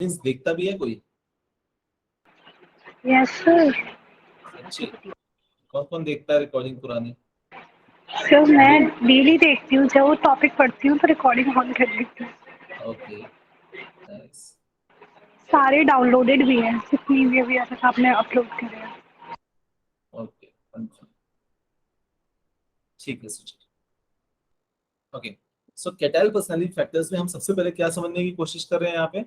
Means देखता भी है कोई? Yes sir. अच्छे। कौन कौन देखता है रिकॉर्डिंग पुरानी? सर मैं जो डेली देखती हूँ, जब वो टॉपिक पढ़ती हूँ तो रिकॉर्डिंग ऑन कर लेती हूँ। Okay, nice. सारे डाउनलोडेड भी हैं, जितनी भी अभी तक आपने अपलोड करे हैं। ओके, ठीक है सुचित। ओके, सो कैटाइल पर्सनालिटी फैक्टर्स में हम सबसे पहले क्या समझने की कोशिश कर रहे हैं यहाँ पे?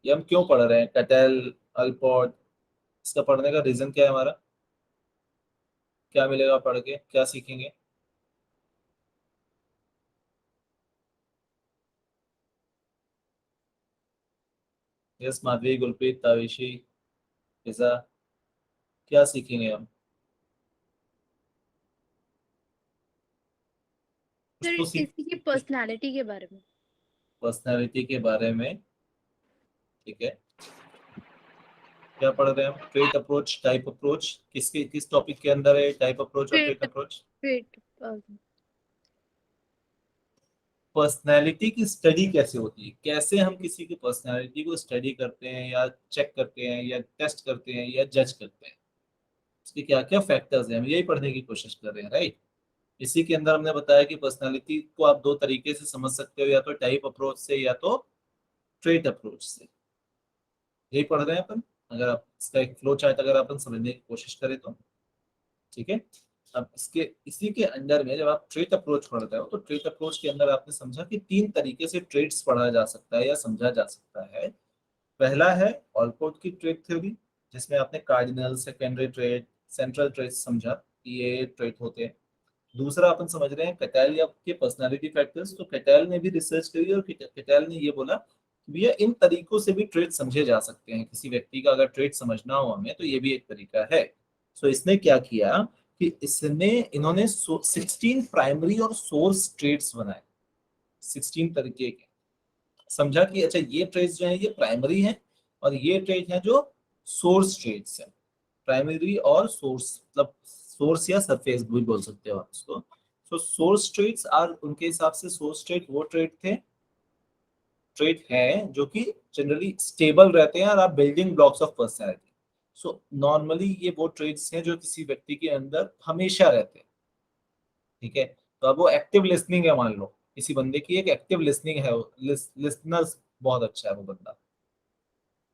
ये हम क्यों पढ़ रहे हैं कैटाइल, अल्पोर्ट? इसका पढ़ने का रीजन क्या है हमारा? क्या मिलेगा पढ़ के, क्या सीखेंगे? यस माधवी, गुलप्रीत, ताविशी, फिजा, क्या सीखेंगे हम? कुछ सर तो सीख, इसी की पर्सनालिटी के बारे में। पर्सनैलिटी के बारे में। ठीक है, क्या पढ़ रहे हैं हम? ट्रेट अप्रोच, टाइप अप्रोच, किसके किस टॉपिक के अंदर है टाइप अप्रोच और trait trait approach? Trait personality की स्टडी कैसे होती है, कैसे हम किसी की पर्सनैलिटी को स्टडी करते हैं या चेक करते हैं या टेस्ट करते हैं या जज करते हैं, उसके क्या क्या फैक्टर्स हैं, हम यही पढ़ने की कोशिश कर रहे हैं, राइट? इसी के अंदर हमने बताया कि पर्सनैलिटी को आप दो तरीके से समझ सकते हो, या तो टाइप अप्रोच से या तो ट्रेट अप्रोच से। यही पढ़ रहे हैं अपन, अगर आप इसका एक फ्लो चार्ट अगर अपन समझने की कोशिश करें तो। ठीक है, अब इसके इसी के अंडर में जब आप ट्रेट अप्रोच पढ़ते हो तो ट्रेट अप्रोच के अंदर आपने समझा कि तीन तरीके से ट्रेड्स पढ़ा जा सकता है या समझा जा सकता है। पहला है ऑलपोर्ट की ट्रेड थ्योरी, जिसमें आपने cardinal, secondary trade, central trade समझा कि ये ट्रेड होते हैं। दूसरा अपन समझ रहे हैं कैटैल या के पर्सनालिटी फैक्टर्स। तो कैटैल ने भी रिसर्च करी और कैटैल ने ये बोला कि भैया इन तरीकों से भी ट्रेड समझे जा सकते हैं, किसी व्यक्ति का अगर ट्रेड समझना हो हमें तो ये भी एक तरीका है। सो इसने क्या किया कि इसने इन्होंने 16 प्राइमरी और सोर्स ट्रेड्स बनाए, 16 तरीके के। समझा कि अच्छा ये ट्रेड्स जो है ये प्राइमरी हैं और ये ट्रेड हैं जो सोर्स ट्रेड्स हैं। प्राइमरी और सोर्स मतलब सोर्स या सरफेस भी बोल सकते हो आप उसको। सो सोर्स ट्रेड्स आर, उनके हिसाब से सोर्स ट्रेड वो ट्रेड हैं जो कि जनरली स्टेबल रहते हैं और आप building blocks of personality. So normally ये वो ट्रेड्स हैं जो किसी व्यक्ति के अंदर हमेशा रहते हैं। ठीक है, तो अब वो एक्टिव लिसनिंग है, मान लो किसी बंदे की एक एक्टिव लिसनिंग है, लिसनर्स बहुत अच्छा है वो बंदा।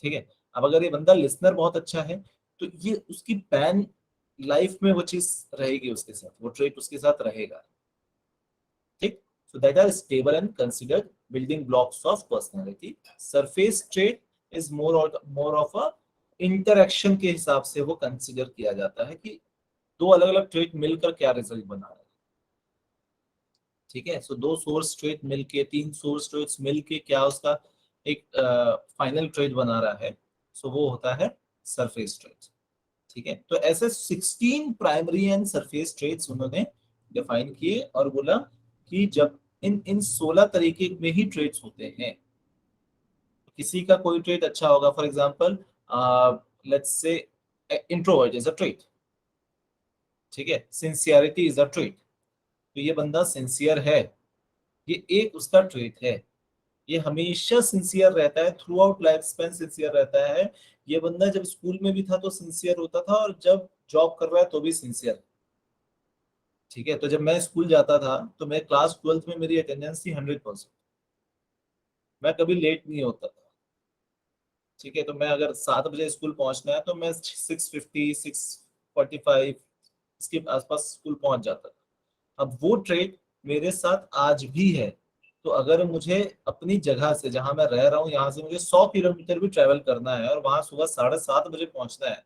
ठीक है, अब अगर ये बंदा लिसनर बहुत अच्छा है तो ये उसकी पैन लाइफ में वो चीज रहेगी उसके साथ, वो ट्रेट उसके साथ रहेगा। ठीक, so that are stable and considered building blocks of personality. Surface trait is more of a interaction के हिसाब से वो कंसिडर किया जाता है कि दो अलग अलग ट्रेट मिलकर क्या रिजल्ट बना रहा है। ठीक है, सो दो सोर्स ट्रेड मिलके, तीन सोर्स ट्रेड्स मिलके क्या उसका एक फाइनल ट्रेड बना रहा है, सो वो होता है सरफेस ट्रेड। ठीक है, तो ऐसे 16 प्राइमरी एंड सरफेस ट्रेड्स उन्होंने डिफाइन किए और बोला कि जब इन इन 16 तरीके में ही ट्रेड्स होते हैं, किसी का कोई ट्रेड अच्छा होगा, for example let's say introvert is a trade. ठीक है, सिंसियरिटी इज अ ट्रेड, तो ये बंदा सिंसियर है, ये एक उसका ट्रेट है। ये हमेशा सिंसियर रहता है, through out life span sincere रहता है। ये बंदा जब स्कूल में भी था तो सिंसियर होता था और जब जॉब कर रहा है तो भी सिंसियर। ठीक है, तो जब मैं स्कूल जाता था तो मैं क्लास 12th में मेरी अटेंडेंस थी 100%। मैं कभी लेट नहीं होता था। ठीक है, तो मैं अगर 7 बजे स्कूल पहुंचना है तो मैं 6:50 6:45 इसके आसपास स्कूल पहुंच जाता था। अब वो ट्रेड मेरे साथ आज भी है। तो अगर मुझे अपनी जगह से, जहां मैं रह रहा हूँ, यहाँ से मुझे 100 किलोमीटर भी ट्रेवल करना है और वहां सुबह 7:30 बजे पहुंचना है,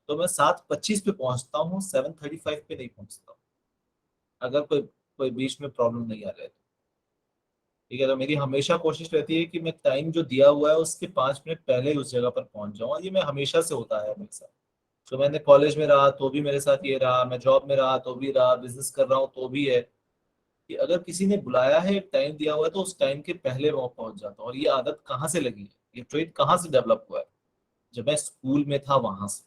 तो मैं 7:25 पे पहुंचता हूँ, 7:35 पे नहीं पहुंचता हूँ, अगर कोई कोई बीच में प्रॉब्लम नहीं आ रहा है तो। ठीक है, तो मेरी हमेशा कोशिश रहती है कि मैं टाइम जो दिया हुआ है उसके 5 मिनट पहले ही उस जगह पर पहुंच जाऊँ, और ये मैं हमेशा से होता है मेरे साथ। तो मैंने कॉलेज में रहा तो भी मेरे साथ ये रहा, मैं जॉब में रहा तो भी रहा, बिजनेस कर रहा हूँ तो भी है कि अगर किसी ने बुलाया है, टाइम दिया हुआ है, तो उस टाइम के पहले वहां पहुंच जाता हूँ। और ये आदत कहाँ से लगी है, ये ट्रेड कहाँ से डेवलप हुआ है? जब मैं स्कूल में था वहां से।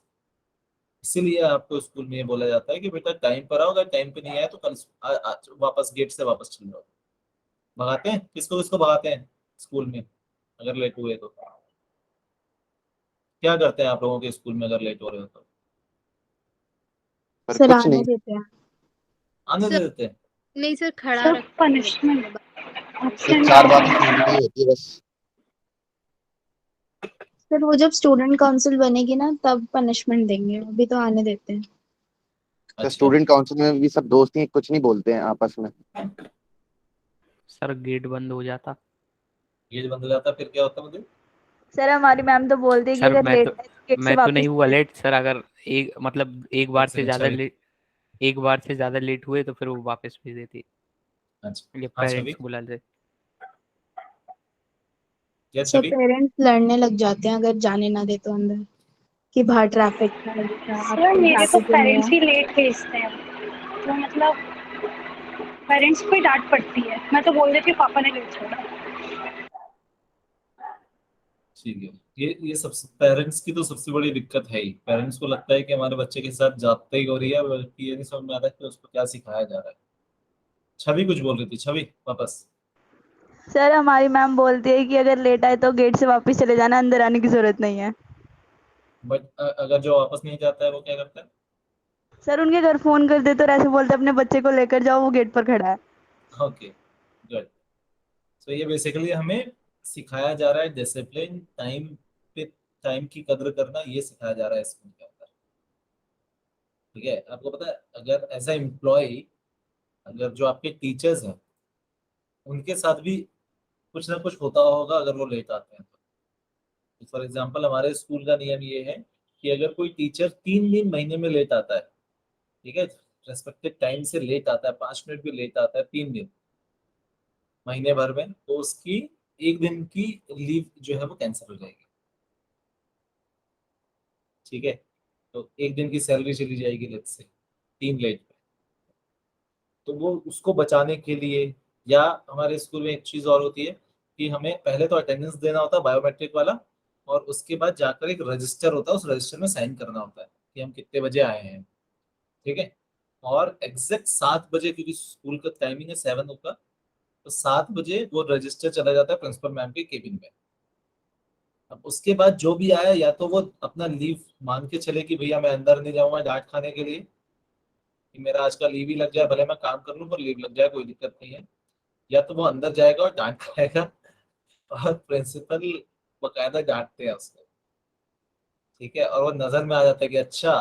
इसीलिए आपको स्कूल में ये बोला जाता है कि बेटा टाइम पर आओ, अगर टाइम पे नहीं आया तो कल वापस गेट से वापस चले जाओ। भगाते हैं किसको किसको भगाते हैं स्कूल में? अगर लेट हुए तो क्या करते हैं आप लोगों के स्कूल में अगर लेट हो रहे हो तो? पर सर कुछ आने नहीं। देते हैं। आने सर- दे देते हैं? नहीं सर, खड़ा सर रख पनिशमेंट सिर्फ एब्सेंट 4 बातें सुननी होती है बस। सर वो जब स्टूडेंट काउंसिल बनेगी ना तब पनिशमेंट देंगे, अभी तो आने देते हैं। अच्छा स्टूडेंट काउंसिल में भी सब दोस्त ही कुछ नहीं बोलते हैं आपस में। सर गेट बंद हो जाता। ये बंद हो जाता फिर क्या होता मुझे? सर हमारी मैम तो बोलती है कि सर अगर लेट आए तो गेट से मैं तो वापस नहीं हुआ चले लेट सर, अगर एक मतलब एक बार एक से सेकंड ज्यादा छवि। लेट, एक बार से ज्यादा लेट हुए तो फिर वो वापस भेज देती, अच्छा ये हाँ पेरेंट्स छवि, को बुला ले। क्या सर छवि? पेरेंट्स लड़ने लग जाते हैं अगर जाने ना दे तो अंदर, कि बाहर ट्रैफिक है, सर मेरे तो ट्रैफिक क्यों नहीं पेरेंट्स है। ही लेट भेजते हैं, तो मतलब पेरेंट्स को ही डांट पड़ती है। मैं तो बोल देती हूँ पापा ने लेट छोड़ा। ठीक है, ये सबसे पेरेंट्स की तो सबसे बड़ी दिक्कत है ही। पेरेंट्स को लगता है कि हमारे बच्चे के साथ जाते ही हो रही है, बल्कि ये नहीं समझ में आता कि उसको क्या सिखाया जा रहा है। छवि कुछ बोल रही थी, छवि वापस। सर हमारी मैम बोलती है कि अगर लेट आए तो गेट से वापस चले जाना, अंदर आने की जरूरत नहीं है। बट अगर जो वापस नहीं जाता है वो क्या करता है? सर उनके घर फोन कर दे तो ऐसे बोलते अपने बच्चे को लेकर जाओ, वो गेट पर खड़ा है। Okay good. तो ये बेसिकली हमें सिखाया जा रहा है डिसिप्लिन, टाइम पे टाइम की कदर करना, ये सिखाया जा रहा है स्कूल के अंदर। ठीक है, आपको पता है अगर एज ए एम्प्लॉय, अगर जो आपके टीचर्स हैं उनके साथ भी कुछ ना कुछ होता होगा अगर वो लेट आते हैं तो। फॉर एग्जाम्पल हमारे स्कूल का नियम ये है कि अगर कोई टीचर 3 दिन महीने में लेट आता है, ठीक है, रेस्पेक्टेड टाइम से लेट आता है, 5 मिनट भी लेट आता है 3 दिन महीने भर में, तो उसकी एक दिन की लीव जो है वो कैंसिल हो जाएगी। ठीक है, तो एक दिन की सैलरी चली जाएगी लेट से 3 लेट पे। तो वो उसको बचाने के लिए, या हमारे स्कूल में एक चीज और होती है कि हमें पहले तो अटेंडेंस देना होता है बायोमेट्रिक वाला, और उसके बाद जाकर एक रजिस्टर होता है, उस रजिस्टर में साइन करना होता है कि हम कितने बजे आए हैं। ठीक है, और एग्जैक्ट 7 बजे, क्योंकि स्कूल का टाइमिंग है 7 का, तो 7 बजे वो रजिस्टर चला जाता है प्रिंसिपल मैम के केबिन में। अब उसके बाद जो भी आया, या तो वो अपना लीव मान के चले कि भैया मैं अंदर नहीं जाऊंगा डांट खाने के लिए, कि मेरा आज का लीव ही लग जाए, भले मैं काम कर लूं पर लीव लग जाए, कोई दिक्कत नहीं है। या तो वो अंदर जाएगा और डांट खाएगा, और प्रिंसिपल बकायदा डांटते हैं उसको। ठीक है, और वो नजर में आ जाता है कि अच्छा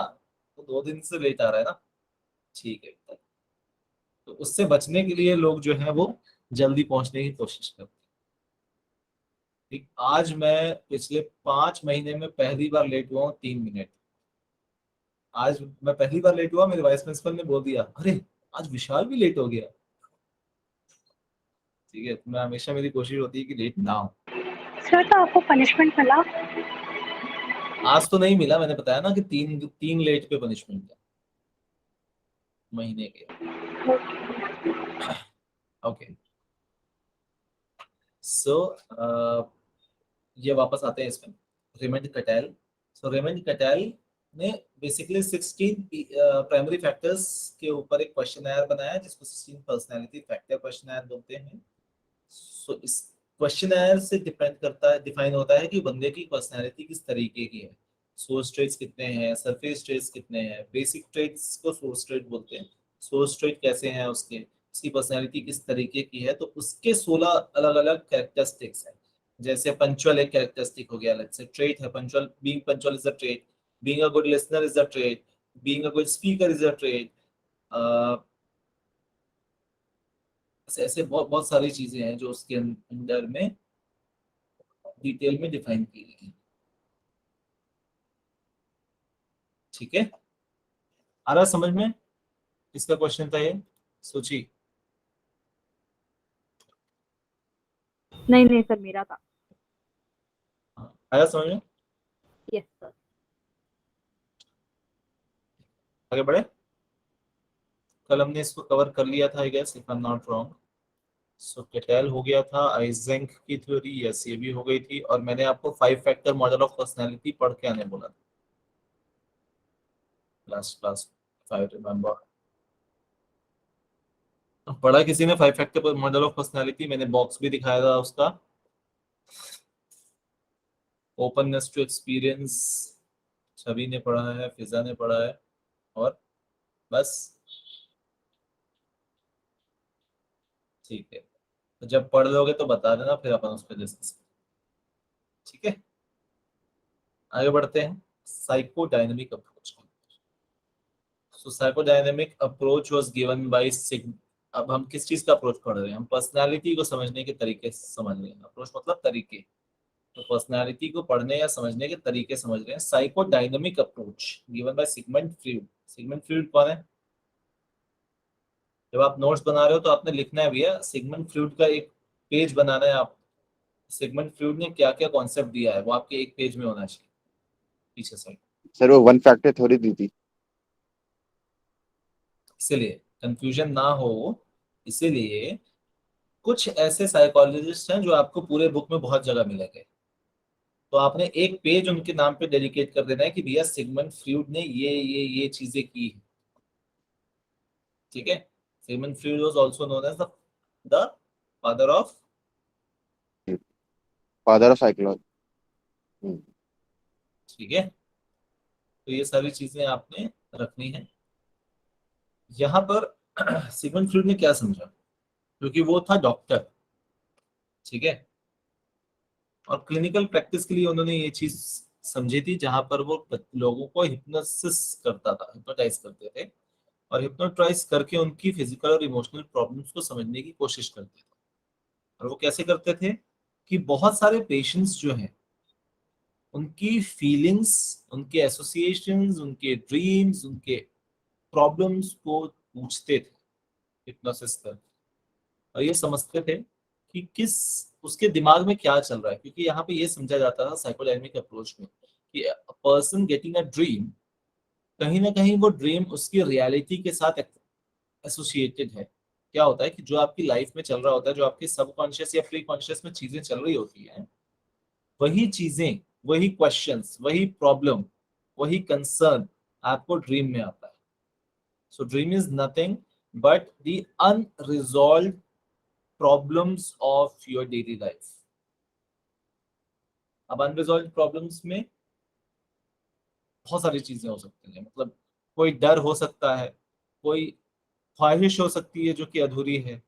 तो 2 दिन से लेट आ रहा है ना, ठीक है। तो उससे बचने के लिए लोग जो है वो जल्दी पहुंचने की कोशिश करते हैं। ठीक, आज मैं पिछले 5 महीने में पहली बार लेट हुआ हूँ 3 मिनट। आज मैं पहली बार लेट हुआ, मेरे वाइस प्रिंसिपल ने बोल दिया अरे आज विशाल भी लेट हो गया। ठीक है, तो मैं हमेशा, मेरी कोशिश होती है कि लेट ना हो। सर तो आपको पनिशमेंट मिला? आज तो नहीं मिला, मैंने बताया ना कि 3 लेट पे पनिशमेंट है महीने के। ओके, सो ये वापस आते हैं इसमें। रेमंड कटेल, सो रेमंड कटेल ने बेसिकली 16 प्राइमरी फैक्टर्स के ऊपर एक क्वेश्चन बनाया जिसको 16 पर्सनैलिटी फैक्टर क्वेश्चन बोलते हैं। सो इस क्वेश्चन से डिपेंड करता है, डिफाइन होता है कि बंदे की पर्सनैलिटी किस तरीके की है। सोर्स ट्रेट्स कितने हैं, सरफेस ट्रेट्स कितने हैं, बेसिक ट्रेट्स को सोर्स ट्रेट बोलते हैं। सोर्स ट्रेट कैसे हैं उसके, उसकी पर्सनैलिटी किस तरीके की है, तो उसके 16 अलग अलग कैरेक्टरिस्टिक्स हैं। जैसे पंचुअल एक कैरेक्टरिस्टिक हो गया, लेट्स से ट्रेट है punctual, being punctual is a trait, being a good listener is a trait, being a good speaker is a trait. ऐसे ऐसे बहुत बहुत सारी चीजें हैं जो उसके अंदर में डिटेल में डिफाइन की गई है। ठीक है, आ रहा समझ में? इसका क्वेश्चन था ये, सोची। नहीं सर, मेरा था। आया समझ में? Yes sir. आगे बढ़े। कल हमने इसको कवर कर लिया था I guess, if I am not wrong. So Cattell हो गया था, आइजेंक की थ्योरी, यस ये भी हो गई थी, और मैंने आपको 5 फैक्टर मॉडल ऑफ पर्सनैलिटी पढ़ के आने बोला था last class, if I remember. पढ़ा किसी ने 5 फैक्टर मॉडल ऑफ पर्सनैलिटी? मैंने बॉक्स भी दिखाया था उसका। ओपननेस टू एक्सपीरियंस छवि ने पढ़ा है, फिजा ने पढ़ा है, और बस ठीक है। तो जब पढ़ लोगे तो बता देना, फिर अपन उस पर डिस्कस करेंगे। ठीक है, आगे बढ़ते हैं। Psychodynamic approach. So psychodynamic approach was given by Sig. अब हम किस चीज का अप्रोच पढ़ रहे हैं? हम पर्सनालिटी को समझने के तरीके समझ रहे हैं। अप्रोच मतलब तरीके, तो पर्सनालिटी को पढ़ने या समझने के तरीके समझ रहे हैं। Psychodynamic approach given by Sigmund Freud. Sigmund Freud कौन है? जब आप नोट्स बना रहे हो तो आपने लिखना है भैया, सिगमंड फ्रीड का एक पेज बनाना है। आप सिगमंड फ्रीड ने क्या क्या कॉन्सेप्ट दिया है वो आपके एक पेज में होना चाहिए पीछे साइड। सर वो वन फैक्टर थ्योरी दी थी। इसीलिए कंफ्यूजन ना हो, इसीलिए कुछ ऐसे साइकोलॉजिस्ट हैं जो आपको पूरे बुक में बहुत जगह मिलेंगे, तो आपने एक पेज उनके नाम पे डेडिकेट कर देना है कि भैया सिगमंड फ्रीड ने ये चीजें की है। ठीक है, Sigmund Freud was also known as the father of psychology. ठीक है, तो ये सारी चीजें आपने रखनी है यहाँ पर। सिगमंड फ्रीड ने क्या समझा, क्योंकि वो था डॉक्टर, ठीक है, और क्लिनिकल प्रैक्टिस के लिए उन्होंने ये चीज समझी थी, जहां पर वो लोगों को हिप्नोसिस करता था, हिप्नोटाइज करते थे, और हिप्नोटाइज करके उनकी फिजिकल और इमोशनल प्रॉब्लम्स को समझने की कोशिश करते थे। और वो कैसे करते थे कि बहुत सारे पेशेंट्स जो हैं उनकी फीलिंग्स, उनके एसोसिएशंस, उनके ड्रीम्स, उनके प्रॉब्लम्स को पूछते थे हिप्नोसिस कर, और ये समझते थे कि किस उसके दिमाग में क्या चल रहा है। क्योंकि यहाँ पे ये समझा जाता था साइकोडायनेमिक अप्रोच में कि पर्सन गेटिंग अ ड्रीम, कहीं ना कहीं वो ड्रीम उसकी रियलिटी के साथ एसोसिएटेड है। क्या होता है कि जो आपकी लाइफ में चल रहा होता है, जो आपके सबकॉन्शियस या प्री कॉन्शियस में चीजें चल रही होती हैं, वही चीजें, वही क्वेश्चंस, वही प्रॉब्लम, वही कंसर्न आपको ड्रीम में आता है। So dream is nothing but the unresolved problems of your daily life. अब अनरिजॉल्व प्रॉब्लम्स में बहुत सारी चीजें हो सकती हैं, मतलब कोई डर हो सकता है, कोई ख्वाहिश हो सकती है जो कि अधूरी है।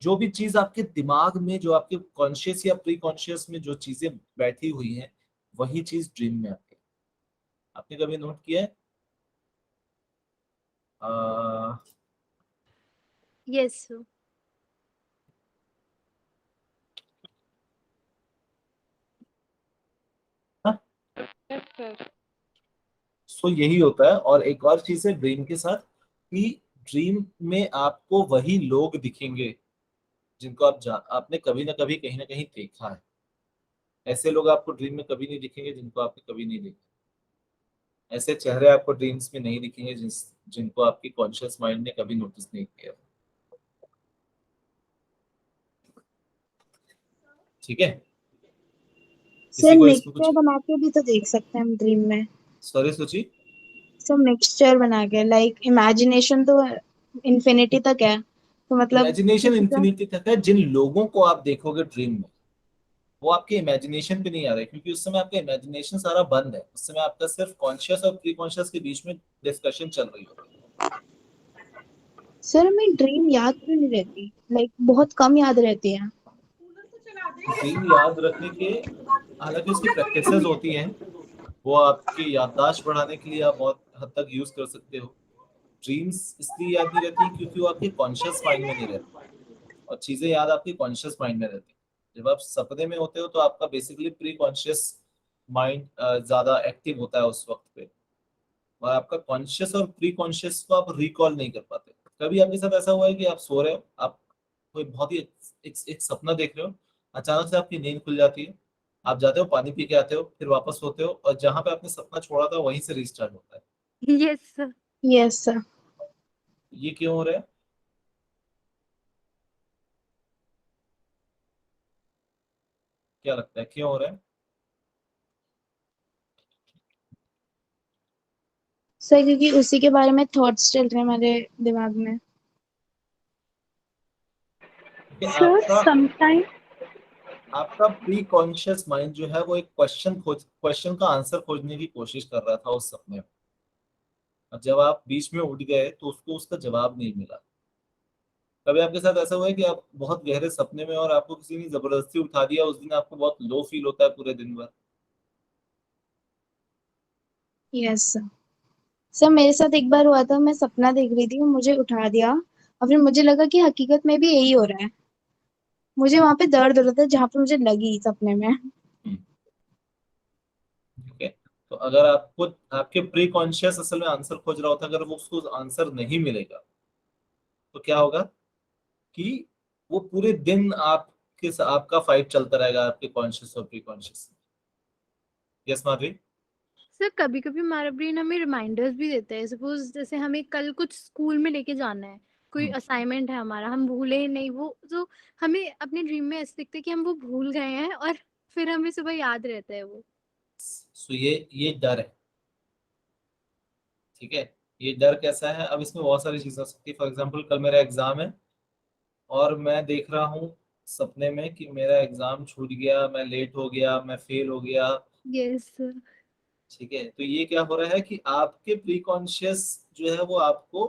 जो भी चीज आपके दिमाग में, जो आपके कॉन्शियस या प्री कॉन्शियस में जो चीजें बैठी हुई हैं, वही चीज ड्रीम में आती है। आपने कभी नोट किया है? Yes sir. सो यही होता है। और एक और चीज है ड्रीम के साथ कि ड्रीम में आपको वही लोग दिखेंगे जिनको आपने कभी ना कभी कहीं ना कहीं देखा है। ऐसे लोग आपको ड्रीम में कभी नहीं दिखेंगे जिनको आपने कभी नहीं देखा। ऐसे चेहरे आपको ड्रीम्स में नहीं दिखेंगे जिनको आपकी कॉन्शियस माइंड ने कभी नोटिस नहीं किया। ठीक है, सर किसी को इसमें कुछ? मिक्सचर बना के भी तो देख सकते हैं हम ड्रीम में। सॉरी सोची। सर मिक्सचर बना के, लाइक इमेजिनेशन तो इन्फिनिटी तक है, तो मतलब इमेजिनेशन किसी का। इन्फिनिटी तक है। जिन लोगों को आप देखोगे ड्रीम में, वो आपके इमेजिनेशन पे नहीं आ रहे, क्योंकि उस समय आपका इमेजिनेशन सारा बंद है। उस समय आपका सिर्फ कॉन्शियस और प्री कॉन्शियस के बीच में डिस्कशन चल रही होती है। सर हमें ड्रीम याद क्यों नहीं रहती, लाइक बहुत कम याद रहती है। ड्रीम याद रखने के हालांकि उसकी प्रैक्टिसेस होती हैं, वो आपकी याददाश्त बढ़ाने के लिए आप बहुत हद तक यूज कर सकते हो। ड्रीम्स इसलिए याद नहीं रहती क्योंकि वो आपके कॉन्शियस माइंड में नहीं रहती, और चीजें याद आपके कॉन्शियस माइंड में रहती है। जब आप सपने में होते हो तो आपका बेसिकली प्री कॉन्शियस माइंड ज्यादा एक्टिव होता है उस वक्त पे, और आपका कॉन्शियस और प्री कॉन्शियस को आप रिकॉल नहीं कर पाते। कभी आपके साथ ऐसा हुआ है कि आप सो रहे हो, आप कोई बहुत ही एक सपना देख रहे हो, अचानक से आपकी नींद खुल जाती है, आप जाते हो पानी पी के आते हो, फिर वापस सोते हो, और जहां पे आपने सपना छोड़ा था वहीं से रिस्टार्ट होता है। Yes sir. Yes sir. ये क्यों हो रहा है? क्या लगता है क्यों हो रहा है? सर क्योंकि उसी के बारे में थॉट्स चल रहे हैं हमारे दिमाग में। कि सर आपका समटाइम आपका प्री कॉन्शियस माइंड जो है वो एक क्वेश्चन का आंसर खोजने की कोशिश कर रहा था उस सपने में। और जब आप बीच में उठ गए तो उसको उसका जवाब नहीं मिला। कभी आपके साथ ऐसा हुआ है कि आप बहुत गहरे सपने में और आपको किसी ने जबरदस्ती उठा दिया, उस दिन आपको बहुत लो फील होता है पूरे दिन भर? Yes sir. सर मेरे साथ एक बार हुआ था, मैं सपना देख रही थी, मुझे उठा दिया और फिर मुझे लगा कि हकीकत में भी यही हो रहा है। मुझे वहां पे दर्द हो रहा था जहाँ पे मुझे लगी सपने में। ठीक है। तो अगर आपको आपके प्री कॉन्शियस असल में आंसर खोज रहा होता, अगर वो उसको आंसर नहीं मिलेगा तो क्या होगा कि वो पूरे दिन आपका फाइट चलता रहेगा आपके कॉन्शियस और pre conscious. Yes Madhavi. Sir कभी कभी हमारा ब्रेन हमें रिमाइंडर्स भी देता है। सपोज जैसे हमें कल कुछ स्कूल में लेके जाना है, कोई असाइनमेंट है हमारा, हम भूले ही नहीं वो, तो हमें अपने ड्रीम में ऐसे दिखता है कि हम वो भूल गए हैं और फिर हमें सुबह याद रहता है वो। सो ये डर है। ठीक है। ये डर कैसा है? अब इसमें बहुत सारी चीजें हो सकती है। फॉर एग्जाम्पल कल मेरा एग्जाम है और मैं देख रहा हूँ सपने में कि मेरा एग्जाम छूट गया, मैं लेट हो गया, मैं फेल हो गया। Yes sir. ठीक है। तो ये क्या हो रहा है कि आपके प्री कॉन्शियस जो है वो आपको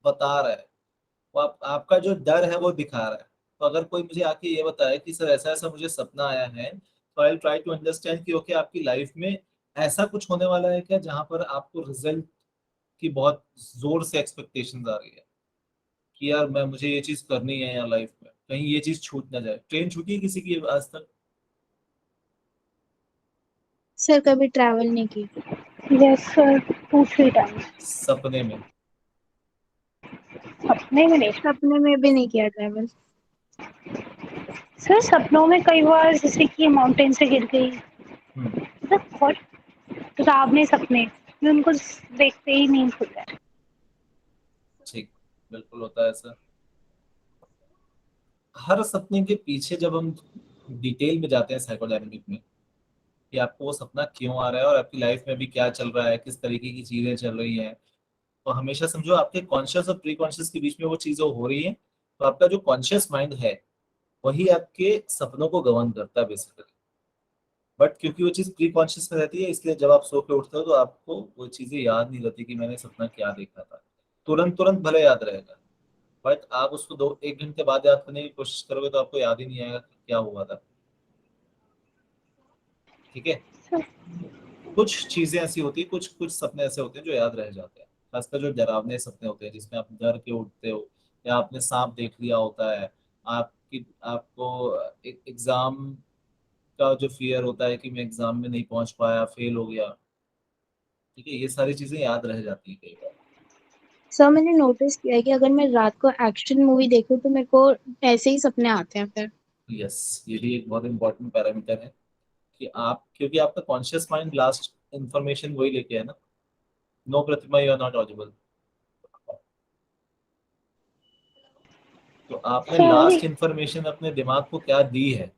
बता रहा है, वो आपका जो डर है वो दिखा रहा है। तो अगर कोई मुझे आके ये बताए कि सर ऐसा ऐसा मुझे सपना आया है, तो आई ट्राई टू अंडरस्टैंड कि ओके आपकी लाइफ में ऐसा कुछ होने वाला है क्या जहां पर आपको रिजल्ट की बहुत जोर से एक्सपेक्टेशंस आ रही है कि यार मैं मुझे ये चीज करनी है यार लाइफ में, कहीं ये चीज छूट ना जाए। ट्रेन छूटी है किसी की आज तक? सर कभी ट्रैवल नहीं की। Yes sir, 2-3 times. सपने में? सपने में नहीं। सपने में भी नहीं किया ट्रैवल। सर सपनों में कई बार जैसे कि माउंटेन से गिर गई, हम्म। मतलब बहुत डरावने सपने, मैं उनको देखते ही नींद खुल जाए। ठीक। बिल्कुल होता है ऐसा। हर सपने के पीछे जब हम डिटेल में जाते हैं साइकोडायनेमिक में कि आपको वो सपना क्यों आ रहा है और आपकी लाइफ में भी क्या चल रहा है, किस तरीके की चीजें चल रही हैं, तो हमेशा समझो आपके कॉन्शियस और प्री कॉन्शियस के बीच में वो चीजें हो रही हैं। तो आपका जो कॉन्शियस माइंड है वही आपके सपनों को गवर्न करता है बेसिकली। बट क्योंकि वो चीज प्री कॉन्शियस में रहती है, इसलिए जब आप सो के उठते हो तो आपको वो चीजें याद नहीं रहती कि मैंने सपना क्या देखा था। तुरंत तुरंत भले याद रहेगा, बट आप उसको 1 घंटे बाद याद करने की कोशिश करोगे तो आपको याद ही नहीं आएगा कि क्या हुआ था। ठीक है। कुछ चीजें ऐसी होती है, कुछ कुछ सपने ऐसे होते हैं जो याद रह जाते हैं, खासकर जो डरावने सपने होते हैं जिसमें आप डर के उठते हो या आपने सांप देख लिया होता है, आपको एग्जाम का जो फियर होता है कि मैं एग्जाम में नहीं पहुंच पाया, फेल हो गया। ठीक है। ये सारी चीजें याद रह जाती है कई बार। सर मैंने नोटिस किया है कि अगर मैं रात को एक्शन मूवी देखूं तो मेरे को ऐसे ही सपने आते हैं फिर। यस, ये भी एक बहुत इंपॉर्टेंट पैरामीटर है कि आप, क्योंकि आपका कॉन्शियस माइंड लास्ट इंफॉर्मेशन वही लेके है ना। No Pratima, you are not audible. तो आपने सॉरी। लास्ट इंफॉर्मेशन अपने दिमाग को क्या दी है,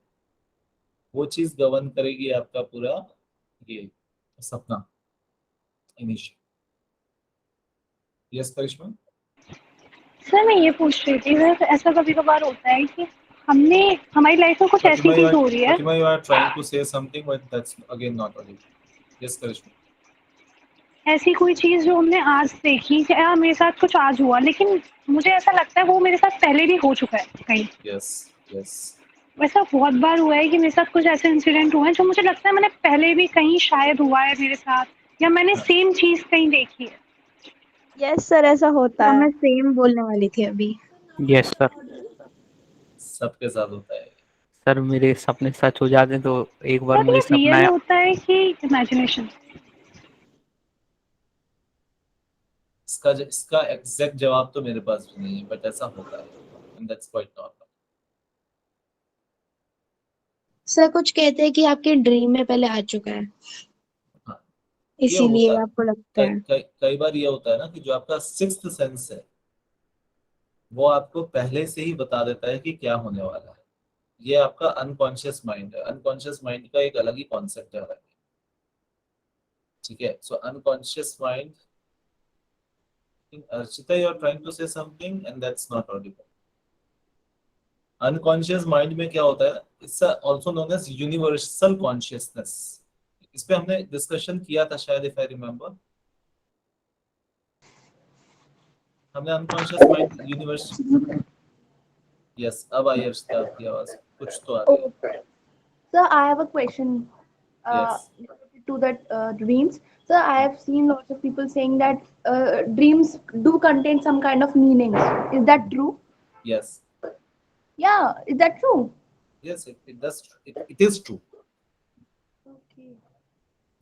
वो चीज गवर्न करेगी आपका पूरा ये सपना इनिशियल। यस करिश्मा। सर मैं ये पूछ रही थी, सर ऐसा कभी कभार होता है कि हमने हमारी लाइफ में कुछ ऐसी चीज हो रही है, Fatima, you are trying to say something, but that's again not audible. Yes, Karishma. ऐसी कोई चीज जो हमने आज देखी कि यार मेरे साथ कुछ आज हुआ, लेकिन मुझे ऐसा लगता है वो मेरे साथ पहले भी हो चुका है कहीं। Yes, yes. वैसा बहुत बार हुआ है कि मेरे साथ कुछ ऐसे इंसिडेंट हुए हैं जो मुझे लगता है मैंने पहले भी कहीं शायद हुआ है मेरे साथ, या मैंने हाँ, सेम चीज कहीं देखी है। यस सर, ऐसा होता तो है। मैं सेम बोलने वाली थी अभी। Yes sir. सबके साथ होता है। सर मेरे सपने सच हो जाते हैं तो एक बार सर मुझे ये सपना रियल आया। होता है कि इमेजिनेशन? इसका एग्जैक्ट जवाब तो मेरे पास भी नहीं है, बट ऐसा होता है and that's quite normal. Sir कुछ कहते हैं कि आपके ड्रीम में पहले आ चुका है, हाँ, ये होता इसीलिए है। आपको लगता है। कई बार ये होता है ना कि जो आपका सिक्स्थ सेंस है वो आपको पहले से ही बता देता है कि क्या होने वाला है। ये आपका अनकॉन्शियस माइंड है। अनकॉन्शियस माइंड का एक अलग ही कॉन्सेप्ट है। ठीक है। So unconscious mind, Archita, you are trying to say something and that's not audible. Unconscious mind में क्या होता है, it's also known as universal consciousness. इस पे हमने डिस्कशन किया था शायद, इफ आई रिमेम्बर। हमने अनकॉन्शियस माइंड यूनिवर्स, यस, अब आई अर्षिता आपकी आवाज कुछ तो आ रही है। Oh, sir, I have a question yes related to that dreams. Sir, I have seen lots of people saying that dreams do contain some kind of meanings. Is that true? Yes Yeah, is that true? Yes, it does, it is true. Okay.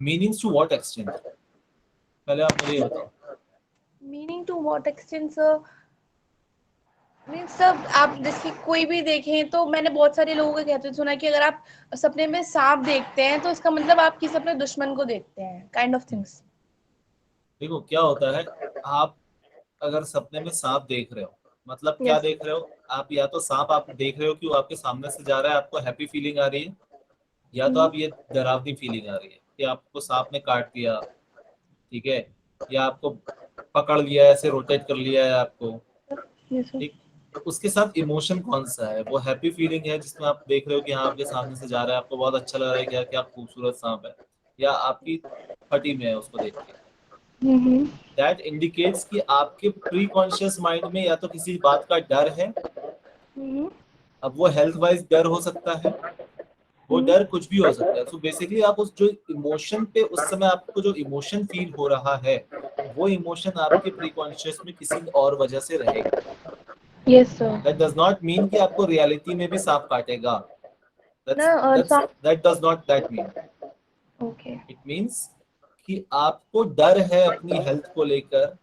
Meanings to what extent, पहले आप मुझे ये बताओ। Meaning to what extent, sir? Means सब आप जैसे कोई भी देखें तो मैंने बहुत सारे लोगों को कहते सुना कि अगर आप सपने में सांप देखते हैं तो इसका मतलब आप किसी अपने दुश्मन को देखते हैं, काइंड ऑफ थिंग्स। देखो क्या होता है, आप अगर सपने में सांप देख रहे हो, मतलब क्या Yes. देख रहे हो आप, या तो सांप आप देख रहे हो कि वो आपके सामने से जा रहा है, आपको हैप्पी फीलिंग आ रही है, या तो आप ये डरावनी फीलिंग आ रही है कि आपको सांप ने काट दिया, ठीक है, या आपको पकड़ लिया है, ऐसे रोटेट कर लिया है आपको, Yes, sir. ठीक। तो उसके साथ इमोशन कौन सा है, वो हैप्पी फीलिंग है जिसमें आप देख रहे हो कि हाँ आपके सामने से जा रहा है, आपको बहुत अच्छा लग रहा है कि यार क्या खूबसूरत सांप है, या आपकी फटी में है उसको देख के। दैट इंडिकेट्स कि आपके प्री कॉन्शियस माइंड में या तो किसी बात का डर है, अब वो हेल्थ वाइज डर हो सकता है, वो डर कुछ भी हो सकता है। सो बेसिकली आप उस जो इमोशन पे उस समय आपको जो इमोशन फील हो रहा है, वो इमोशन आपके प्री कॉन्शियस में किसी और वजह से रहेगा। Yes, sir. That does not mean कि आपको रियलिटी में भी सांप काटेगा। ना, और that does not that mean. Okay. It means कि आपको डर है अपनी हेल्थ को लेकर,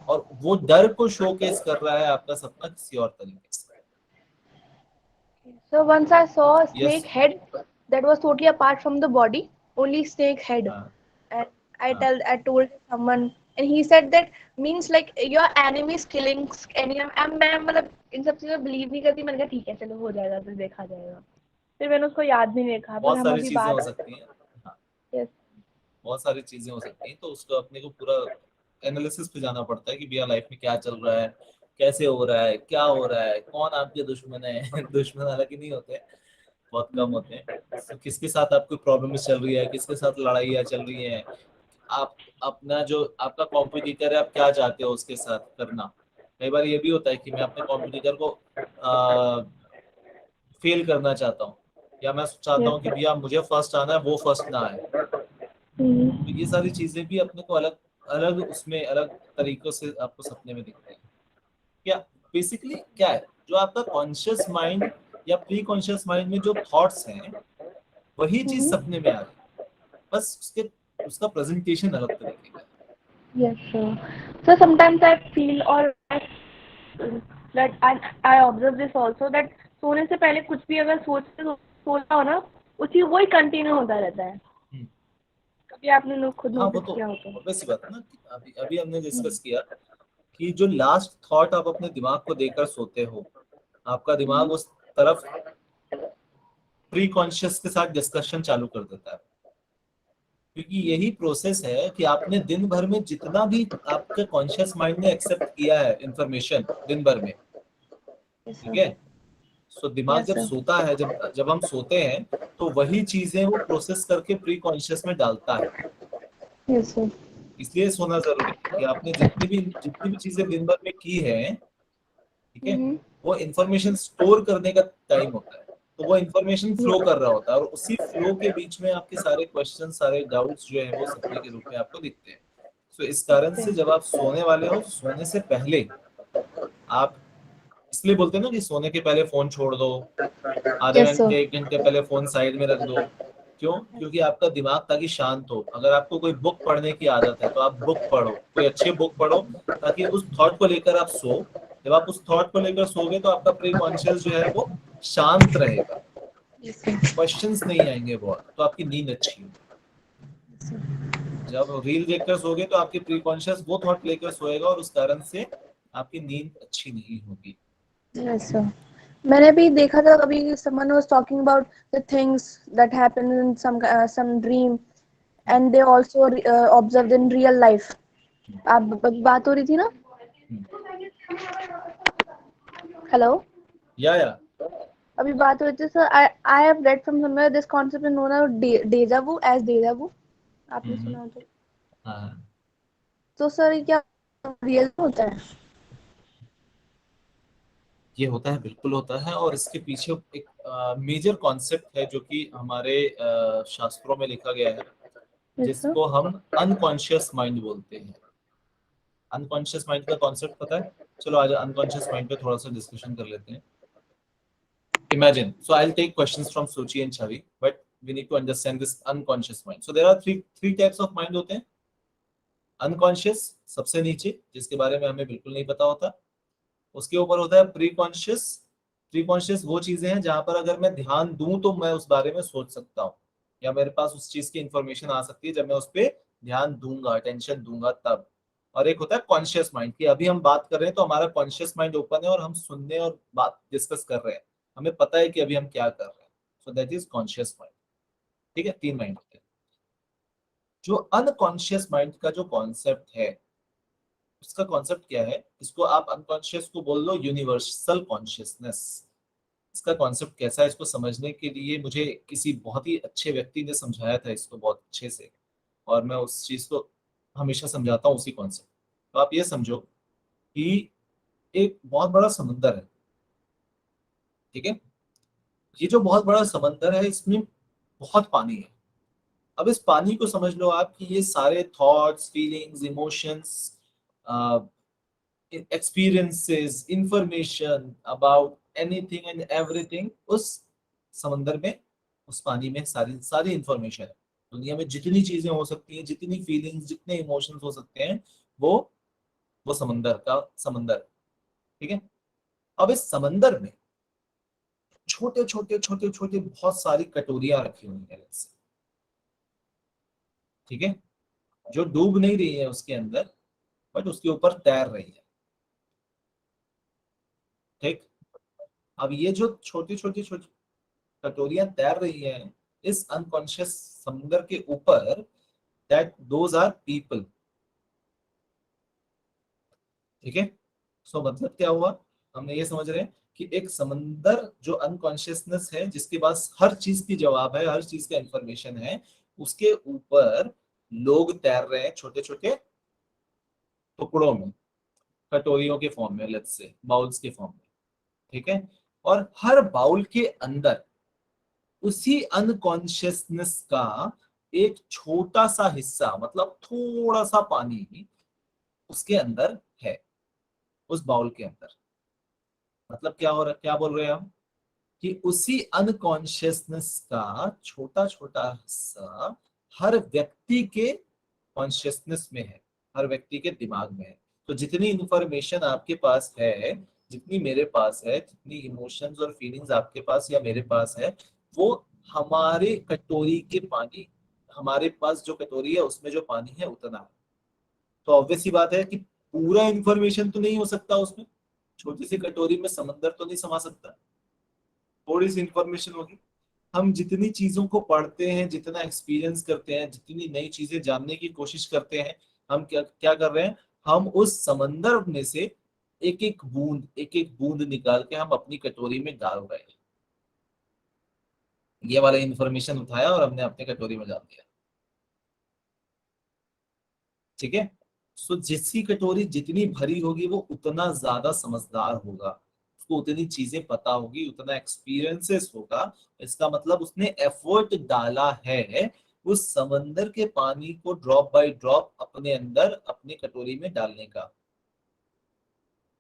और वो डर को शोकेस कर रहा है आपका सपना किसी और तरीके से। So once I saw a Yes. snake head that was totally apart from the body, only snake head. हाँ, And I हाँ, told someone, and he said that means like your enemy is killing any. मैं मतलब इन सब चीजों में believe नहीं करती, मैंने कहा ठीक है चलो हो जाएगा तो देखा जाएगा। फिर मैंने उसको याद भी नहीं रखा, बहुत पर हम सारी अभी चीजें हो बात। सकती हैं। हाँ, Yes. बहुत सारी चीजें हो सकती हैं, तो उसको अपने को पूरा एनालिसिस पे जाना पड़ता है कि भैया लाइफ में क्या चल रहा है, कैसे हो रहा है, क्या हो रहा है, कौन आपके दुश्मन है। दुश्मन हालांकि नहीं होते, बहुत कम होते हैं। तो किसके साथ आपको प्रॉब्लम चल रही है, किसके साथ लड़ाइयाँ चल रही हैं, आप अपना जो आपका कॉम्पिटिटर है, आप क्या चाहते हो उसके साथ करना। कई बार ये भी होता है कि मैं अपने कॉम्पिटिटर को फेल करना चाहता हूँ, या मैं चाहता हूँ कि भैया मुझे फर्स्ट आना है, वो फर्स्ट ना आए। तो ये सारी चीजें भी अपने को अलग अलग उसमें अलग तरीकों से आपको सपने में दिखते हैं। क्या बेसिकली क्या है, जो आपका कॉन्शियस माइंड या प्री कॉन्शियस माइंड में जो थॉट्स हैं, वही चीज सपने में आ रही है, बस उसका प्रेजेंटेशन अलग तरीके का है। Yes, sir. So sometimes I feel or that I observe this also that सोने से पहले कुछ भी अगर सोचा हो ना, उसी वही कंटिन्यू होता रहता है। कभी आपने लोग खुद हाँ, वो नोटिस तो किया हो तो? obvious सी बात है ना कि अभी अभी हमने डिस्कस किया कि जो लास्ट थॉट आप अपने दिमाग को देकर सोते हो, आपका दिमाग उस तरफ प्री कॉन्शियस के साथ डिस्कशन चालू कर देता है, क्योंकि यही प्रोसेस है कि आपने दिन भर में जितना भी आपके कॉन्शियस माइंड ने एक्सेप्ट किया है इंफॉर्मेशन दिन भर में, Yes, ठीक है। सो दिमाग Yes, जब sir. सोता है, जब हम सोते हैं, तो वही चीजें वो प्रोसेस करके प्री कॉन्शियस में डालता है। Yes, sir. इसलिए सोना जरूरी है कि आपने जितनी भी चीजें दिन भर में की है, ठीक है, वो इंफॉर्मेशन स्टोर करने का टाइम होता है, तो वो इंफॉर्मेशन फ्लो कर रहा होता है, और उसी फ्लो के बीच में आपके सारे क्वेश्चन, सारे डाउट्स जो है वो सपने के रूप में आपको दिखते हैं। तो इस कारण से जब आप सोने वाले हो, सोने से पहले आप, इसलिए बोलते हैं ना कि सोने के पहले फोन छोड़ दो, आधे Yes, sir. घंटे 1 घंटे पहले फोन साइड में रख दो। क्यों? क्योंकि आपका दिमाग ताकि शांत हो। अगर आपको कोई बुक पढ़ने की आदत है तो आप बुक पढ़ो, कोई अच्छी बुक पढ़ो, ताकि उस थॉट को लेकर आप सो। जब आप उस थॉट को लेकर सोगे तो आपका प्री कॉन्शियस जो है वो शांत रहेगा, Yes, sir. क्वेश्चंस नहीं आएंगे बहुत, तो आपकी नींद अच्छी होगी। जब रील देखकर सोगे तो आपके प्री कॉन्शियस वो थॉट लेकर सोएगा, और उस कारण से आपकी नींद अच्छी नहीं होगी। Yes, sir. मैंने भी देखा था कभी someone was talking about the things that happen in some dream and they also observed in real life. आप बात हो रही थी ना? हेलो? या अभी बात हो रही थी sir, I have read from somewhere this concept is known as deja vu, आपने सुना हो तो? हाँ, तो सर ये क्या रियल होता है? ये होता है, बिल्कुल होता है। और इसके पीछे एक मेजर कॉन्सेप्ट है जो कि हमारे शास्त्रों में लिखा गया है, यस सर। जिसको हम अनकॉन्शियस माइंड बोलते हैं। अनकॉन्शियस माइंड का कॉन्सेप्ट पता है? चलो आज अनकॉन्शियस माइंड पे थोड़ा सा डिस्कशन कर लेते हैं। Imagine. So I'll take questions from Suchi and Chavi, but we need to understand this unconscious mind. So there are three types of mind होते हैं। अनकॉन्शियस सबसे नीचे, जिसके बारे में हमें बिल्कुल नहीं पता होता। उसके ऊपर होता है प्री कॉन्शियस। प्री कॉन्शियस वो चीजें हैं जहां पर अगर मैं ध्यान दूं तो मैं उस बारे में सोच सकता हूँ, या मेरे पास उस चीज की इंफॉर्मेशन आ सकती है जब मैं उस पर ध्यान दूंगा, अटेंशन दूंगा तब। और एक होता है कॉन्शियस माइंड, की अभी हम बात कर रहे हैं तो हमारा कॉन्शियस माइंड ओपन है और हम सुनने और बात डिस्कस कर रहे हैं, हमें पता है कि अभी हम क्या कर रहे हैं। So that is conscious mind. ठीक है, 3 माइंड होते हैं। जो अनकॉन्शियस माइंड का जो कॉन्सेप्ट है, उसका कॉन्सेप्ट क्या है? इसको आप अनकॉन्शियस को बोल लो यूनिवर्सल कॉन्शियसनेस। इसका कॉन्सेप्ट कैसा है, इसको समझने के लिए मुझे किसी बहुत ही अच्छे व्यक्ति ने समझाया था इसको बहुत अच्छे से, और मैं उस चीज को हमेशा समझाता हूँ उसी कॉन्सेप्ट। तो आप ये समझो कि एक बहुत बड़ा समंदर है, ठीक है? ये जो बहुत बड़ा समंदर है, इसमें बहुत पानी है। अब इस पानी को समझ लो आप कि ये सारे thoughts, feelings, emotions, experiences, information about anything and everything उस समंदर में, उस पानी में सारी सारी इंफॉर्मेशन है। दुनिया में जितनी चीजें हो सकती हैं, जितनी फीलिंग्स, जितने इमोशंस हो सकते हैं, वो समंदर का समंदर है। ठीक है? अब इस समंदर में छोटे छोटे छोटे छोटे बहुत सारी कटोरियां रखी हुई हैं, ठीक है, जो डूब नहीं रही है उसके अंदर, बट उसके ऊपर तैर रही है। ठीक? अब ये जो छोटी छोटी छोटी कटोरियां तैर रही हैं इस अनकॉन्शियस समुद्र के ऊपर, दैट दोज आर पीपल। ठीक है? सो मतलब क्या हुआ, हमने ये समझ रहे हैं कि एक समंदर जो अनकॉन्शियसनेस है, जिसके पास हर चीज की जवाब है, हर चीज का इंफॉर्मेशन है, उसके ऊपर लोग तैर रहे हैं छोटे छोटे टुकड़ों में, कटोरियों के फॉर्म में, लेट्स से बाउल्स के फॉर्म में। ठीक है? और हर बाउल के अंदर उसी अनकॉन्शियसनेस का एक छोटा सा हिस्सा, मतलब थोड़ा सा पानी उसके अंदर है, उस बाउल के अंदर। मतलब क्या हो रहा, क्या बोल रहे हैं हम, कि उसी अनकॉन्शियसनेस का छोटा छोटा हिस्सा हर व्यक्ति के कॉन्शियसनेस में है, हर व्यक्ति के दिमाग में है। तो जितनी इंफॉर्मेशन आपके पास है, जितनी मेरे पास है, जितनी इमोशंस और फीलिंग्स आपके पास या मेरे पास है, वो हमारे कटोरी के पानी, हमारे पास जो कटोरी है उसमें जो पानी है उतना है। तो ऑब्वियस सी बात है कि पूरा इंफॉर्मेशन तो नहीं हो सकता उसमें, छोटी सी कटोरी में समंदर तो नहीं समा सकता, थोड़ी सी इंफॉर्मेशन होगी। हम जितनी चीजों को पढ़ते हैं, जितना एक्सपीरियंस करते हैं, जितनी नई चीजें जानने की कोशिश करते हैं, हम क्या क्या कर रहे हैं, हम उस समंदर में से एक एक बूंद निकाल के हम अपनी कटोरी में डाल रहे हैं। ये वाला इंफॉर्मेशन उठाया और हमने अपने कटोरी में डाल दिया। ठीक है? सो जिसकी कटोरी जितनी भरी होगी वो उतना ज्यादा समझदार होगा, उसको उतनी चीजें पता होगी, उतना एक्सपीरियंसेस होगा। इसका मतलब उसने एफर्ट डाला है उस समंदर के पानी को ड्रॉप बाय ड्रॉप अपने अंदर, अपनी कटोरी में डालने का।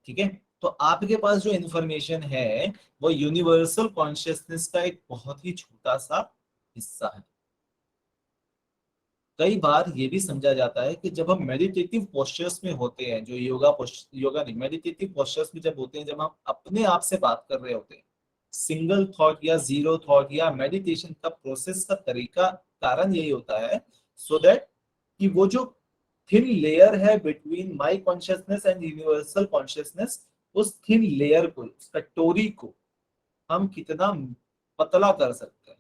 ठीक है? तो आपके पास जो इंफॉर्मेशन है वो यूनिवर्सल कॉन्शियसनेस का एक बहुत ही छोटा सा हिस्सा है। कई बार ये भी समझा जाता है कि जब हम मेडिटेटिव पोस्चर्स में होते हैं, जो योगा नहीं, मेडिटेटिव पोस्चर्स में जब होते हैं, जब हम अपने आप से बात कर रहे होते हैं, सिंगल थॉट या जीरो थॉट या मेडिटेशन का प्रोसेस का तरीका, कारण यही होता है सो दैट कि वो जो थिन लेयर है between my consciousness and universal consciousness, उस थिन लेयर को, उस कटोरी को हम कितना पतला कर सकते हैं,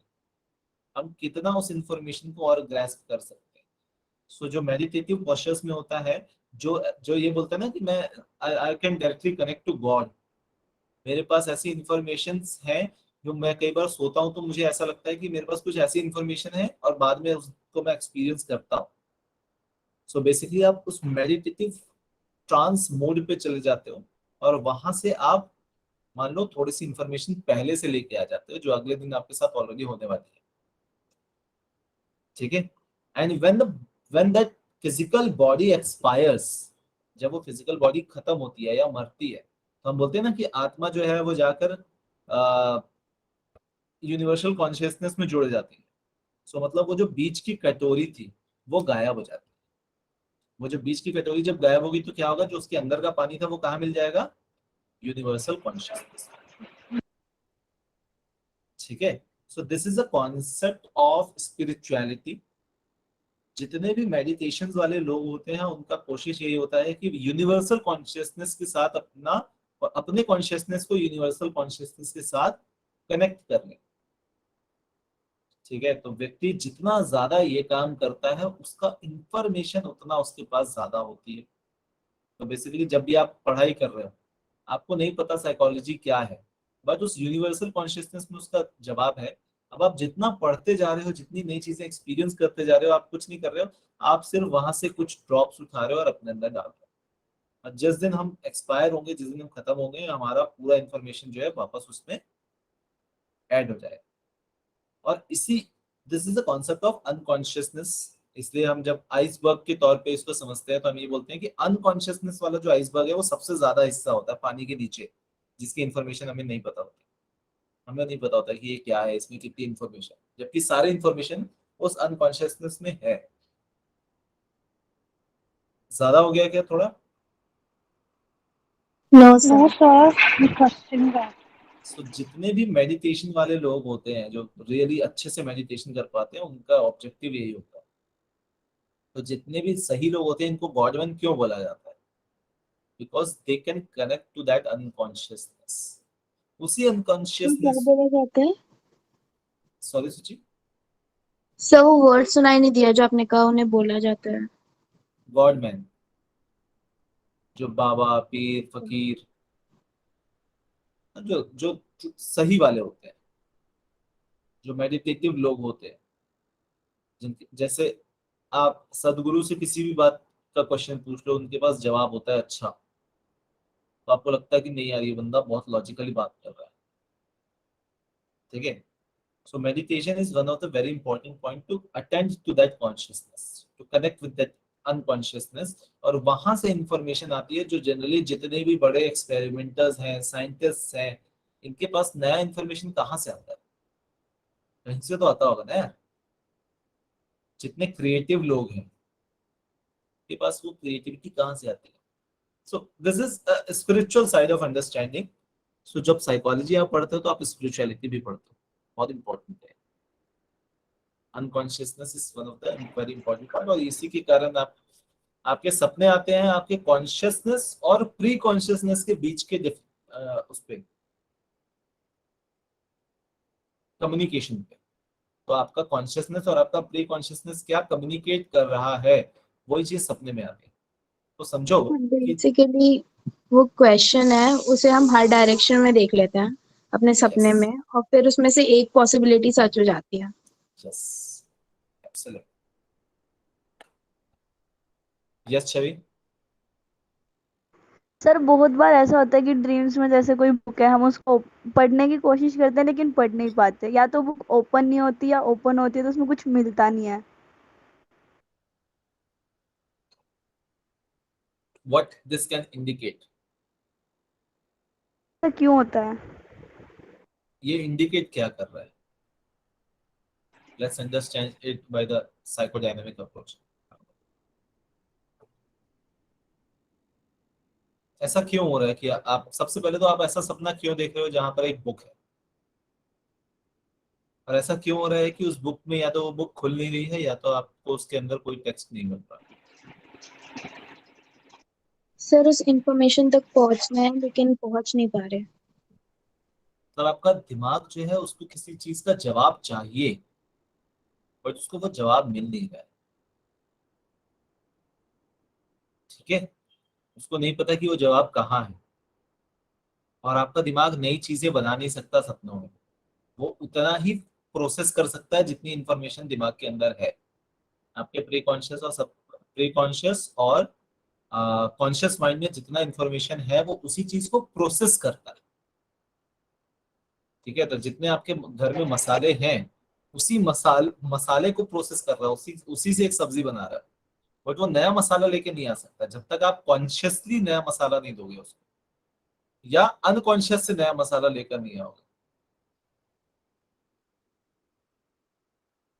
हम कितना उस इंफॉर्मेशन को और ग्रैस्प कर सकते हैं। सो जो मेडिटेटिव पोस्चर्स में होता है, जो जो ये बोलता है ना कि मैं I can directly connect to God, मेरे पास ऐसी इंफॉर्मेशन है जो मैं कई बार सोता हूँ तो मुझे ऐसा लगता है कि मेरे पास कुछ ऐसी इंफॉर्मेशन है और बाद में उसको मैं एक्सपीरियंस करता हूँ। सो बेसिकली आप उस मेडिटेटिव ट्रांस मोड पे चले जाते हो और वहां से आप मान लो थोड़ी सी इंफॉर्मेशन पहले से लेके आ जाते हो जो अगले दिन आपके साथ ऑलरेडी होने वाली है। ठीक है। And when that physical body expires, जब वो फिजिकल बॉडी खत्म होती है या मरती है, तो हम बोलते हैं ना कि आत्मा जो है वो जाकर यूनिवर्सल कॉन्शियसनेस में जुड़ जाती है। सो मतलब वो जो बीच की कटोरी थी वो गायब हो जाती है। वो जो बीच की कटोरी जब गायब होगी तो क्या होगा, जो उसके अंदर का पानी था वो कहाँ मिल जाएगा, यूनिवर्सल कॉन्शियसनेस। ठीक है। So this is a concept of spirituality. जितने भी मेडिटेशन वाले लोग होते हैं उनका कोशिश यही होता है कि यूनिवर्सल कॉन्शियसनेस के साथ अपना और अपने कॉन्शियसनेस को यूनिवर्सल कॉन्शियसनेस के साथ कनेक्ट कर लें। ठीक है। तो व्यक्ति जितना ज्यादा ये काम करता है उसका इंफॉर्मेशन उतना उसके पास ज्यादा होती है। तो बेसिकली जब भी आप पढ़ाई कर रहे हो आपको नहीं पता साइकोलॉजी क्या है, बट उस यूनिवर्सल कॉन्शियसनेस में उसका जवाब है। अब आप जितना पढ़ते जा रहे हो, जितनी नई चीजें एक्सपीरियंस करते जा रहे हो, आप कुछ नहीं कर रहे हो, आप सिर्फ वहां से कुछ ड्रॉप्स उठा रहे हो और अपने अंदर डाल रहे हो। और जिस दिन हम एक्सपायर होंगे, जिस दिन हम खत्म होंगे, हमारा पूरा इंफॉर्मेशन जो है वापस उसमें ऐड हो जाएगा। और इसी this is the concept of unconsciousness. इसलिए हम जब आइसबर्ग के तौर पे इसको समझते हैं तो हम ये बोलते हैं कि अनकॉन्शियसनेस वाला जो आइसबर्ग है वो सबसे ज्यादा हिस्सा होता है पानी के नीचे, जिसकी इंफॉर्मेशन हमें नहीं पता होती। हमें नहीं पता होता कि ये क्या है, इसमें कितनी इंफॉर्मेशन, जबकि सारी इंफॉर्मेशन उस अनकॉन्शियसनेस में है। ज्यादा हो गया क्या थोड़ा? No no sir. Sir, interesting है। सो जितने भी मेडिटेशन वाले लोग होते हैं जो रियली अच्छे से मेडिटेशन कर पाते हैं उनका ऑब्जेक्टिव यही होता है। तो जितने भी सही लोग होते हैं इनको गॉडवन क्यों बोला जाता है? Because they can connect to that unconsciousness. उसी तो क्या अनकॉन्शियसनेस, बोला जाता है? सॉरी सुची, सर वो वर्ड सुनाई नहीं दिया जो आपने कहा उन्हें बोला जाता है। गॉड मैन, जो बाबा पीर फकीर, जो सही वाले होते हैं, जो मेडिटेटिव लोग होते हैं, जिनके जैसे आप सदगुरु से किसी भी बात का क्वेश्चन पूछ लो उनके पास जवाब होता है अच्छा, तो आपको लगता है कि नहीं यार ये बंदा बहुत लॉजिकली बात कर रहा है। ठीक है। So meditation is one of the very important point to attend to that consciousness, to connect with that unconsciousness. और वहां से इंफॉर्मेशन आती है जो जनरली जितने भी बड़े एक्सपेरिमेंटर्स हैं, साइंटिस्ट हैं, इनके पास नया इंफॉर्मेशन कहाँ से आता है? कहीं से तो आता होगा ना यार। जितने क्रिएटिव लोग हैं के पास वो क्रिएटिविटी कहाँ से आती है? So this is spiritual side of understanding. So जब साइकोलॉजी आप पढ़ते हो तो आप स्पिरिचुअलिटी भी पढ़ते हो, बहुत इंपॉर्टेंट है। Unconsciousness is one of the very important part. और इसी के कारण आप आपके सपने आते हैं आपके कॉन्शियसनेस और प्री कॉन्शियसनेस के बीच के उस पे कम्युनिकेशन पे। तो आपका कॉन्शियसनेस और आपका प्री कॉन्शियसनेस क्या कम्युनिकेट कर रहा है, वही चीज सपने में आती है। तो समझो कि बेसिकली वो क्वेश्चन है, उसे हम हर डायरेक्शन में देख लेते हैं अपने सपने यस, में और फिर उसमें से एक पॉसिबिलिटी सच हो जाती है। यस, एब्सोल्युटली, यस छवि। सर बहुत बार ऐसा होता है कि ड्रीम्स में जैसे कोई बुक है, हम उसको पढ़ने की कोशिश करते हैं लेकिन पढ़ नहीं पाते, या तो बुक ओपन नहीं होती या ओपन होती है तो उसमें कुछ मिलता नहीं है। What this can indicate? तो क्यों होता है? ये इंडिकेट क्या कर रहा है? Let's understand it by the psychodynamic approach. ऐसा क्यों हो रहा है कि आप सबसे पहले तो आप ऐसा सपना क्यों देख रहे हो जहां पर एक बुक है? और ऐसा क्यों हो रहा है कि उस बुक में या तो वो बुक खुल नहीं रही है या तो आपको उसके अंदर कोई टेक्स्ट नहीं मिल रहा? सर उस इंफॉर्मेशन तक पहुंचना है लेकिन पहुंच नहीं पा रहे। तो आपका दिमाग जो है उसको किसी चीज का जवाब चाहिए, बट उसको वो जवाब मिल नहीं रहा है। ठीक है। उसको नहीं पता कि वो जवाब कहाँ है। और आपका दिमाग नई चीजें बना नहीं सकता सपनों में। वो उतना ही प्रोसेस कर सकता है जितनी इंफॉर्मेशन दिमाग के अंदर है। आपके प्री कॉन्शियस और कॉन्शियस माइंड में जितना इंफॉर्मेशन है वो उसी चीज को प्रोसेस करता है। ठीक है, तो जितने आपके घर में मसाले हैं उसी मसाले को प्रोसेस कर रहा है, उसी से एक सब्जी बना रहा है। बट वो नया मसाला लेके नहीं आ सकता जब तक आप कॉन्शियसली नया मसाला नहीं दोगे उसको, या अनकॉन्शियस से नया मसाला लेकर नहीं आओगे।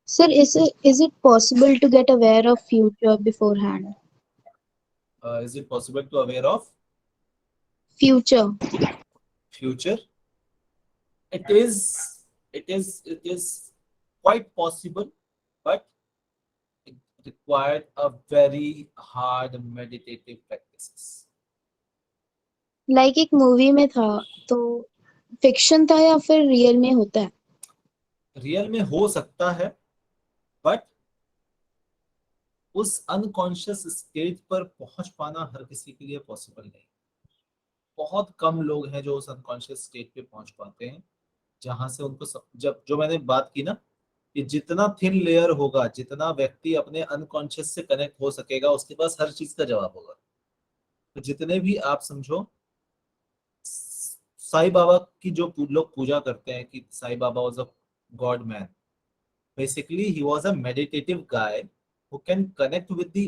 Sir, is it possible to get aware of future beforehand? Is it possible to aware of Future. future? It is quite possible, but it required a very hard meditative practices. Like एक movie में था, तो fiction था या फिर real में होता है? रियल में हो सकता है, बट उस अनकॉन्शियस स्टेज पर पहुंच पाना हर किसी के लिए पॉसिबल नहीं। बहुत कम लोग हैं जो उस अनकॉन्शियस स्टेज पे पहुंच पाते हैं जहां से उनको जब जो मैंने बात की ना कि जितना थिन लेयर होगा, जितना व्यक्ति अपने अनकॉन्शियस से कनेक्ट हो सकेगा, उसके पास हर चीज का जवाब होगा। तो जितने भी आप समझो साईं बाबा की जो लोग पूजा करते हैं कि Sai Baba was a god man, basically he was a meditative guy who can connect with the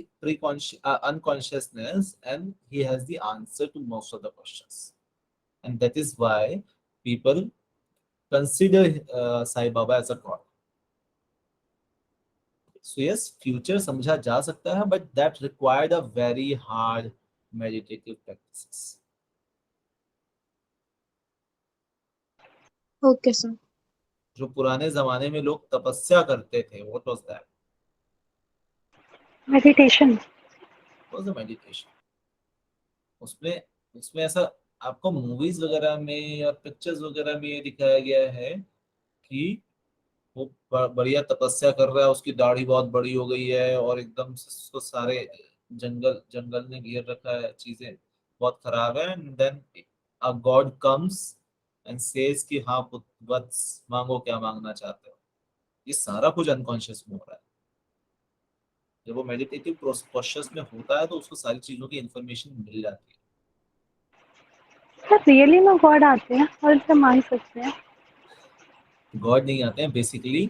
unconsciousness, and he has the answer to most of the questions, and that is why people consider Sai Baba as a god. So yes, future समझा जा सकता है, but that required a very hard meditative practices. Okay, sir. जो पुराने जमाने में लोग तपस्या करते थे, what was that? Meditation. Was a meditation. उसमें उसमें ऐसा आपको मूवीज वगैरह में और पिक्चर्स वगैरह में ये दिखाया गया है कि वो बढ़िया तपस्या कर रहा है, उसकी दाढ़ी बहुत बड़ी हो गई है और एकदम से उसको सारे जंगल ने घेर रखा है, चीजें बहुत खराब है, and then a God comes and says कि हाँ वत्स मांगो, क्या मांगना चाहते हो। ये सारा कुछ अनकॉन्शियस में हो रहा है। जब वो मेडिटेटिव प्रोसेस में होता है तो उसको सारी चीजों की इंफॉर्मेशन मिल जाती है। सर रियली में गॉड आते हैं और इसे मान सकते हैं? गॉड नहीं आते हैं, बेसिकली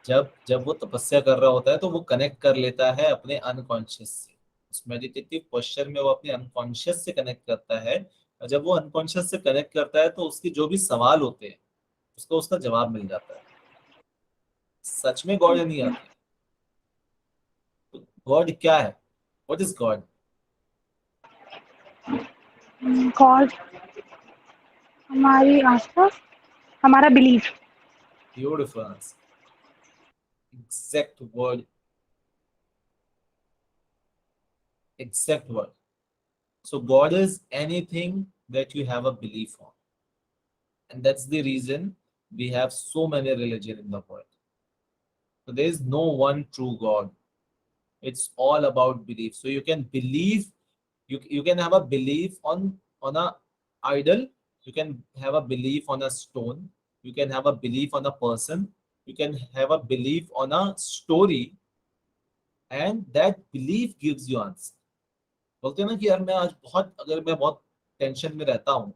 जब वो तपस्या कर रहा होता है तो वो कनेक्ट कर लेता है अपने अनकॉन्शियस से। उस मेडिटेटिव पोस्चर में वो अपने अनकॉन्शियस से कनेक्ट करता है, और जब वो अनकॉन्शियस से कनेक्ट करता है तो उसके जो भी सवाल होते हैं उसको उसका जवाब मिल जाता है। सच में गॉड नहीं आते। तो गॉड क्या है? What is God? गॉड हमारी आस्था, हमारा belief. Beautiful answer, exact word, exact word. So God is anything that you have a belief on, and that's the reason we have so many religion in the world. So there is no one true God. It's all about belief. So you can believe, you can have a belief on a idol, you can have a belief on a stone, you can have a belief on a person, you can have a belief on a story, and that belief gives you answer. बोलते हैं ना कि यार अगर मैं बहुत tension में रहता हूँ,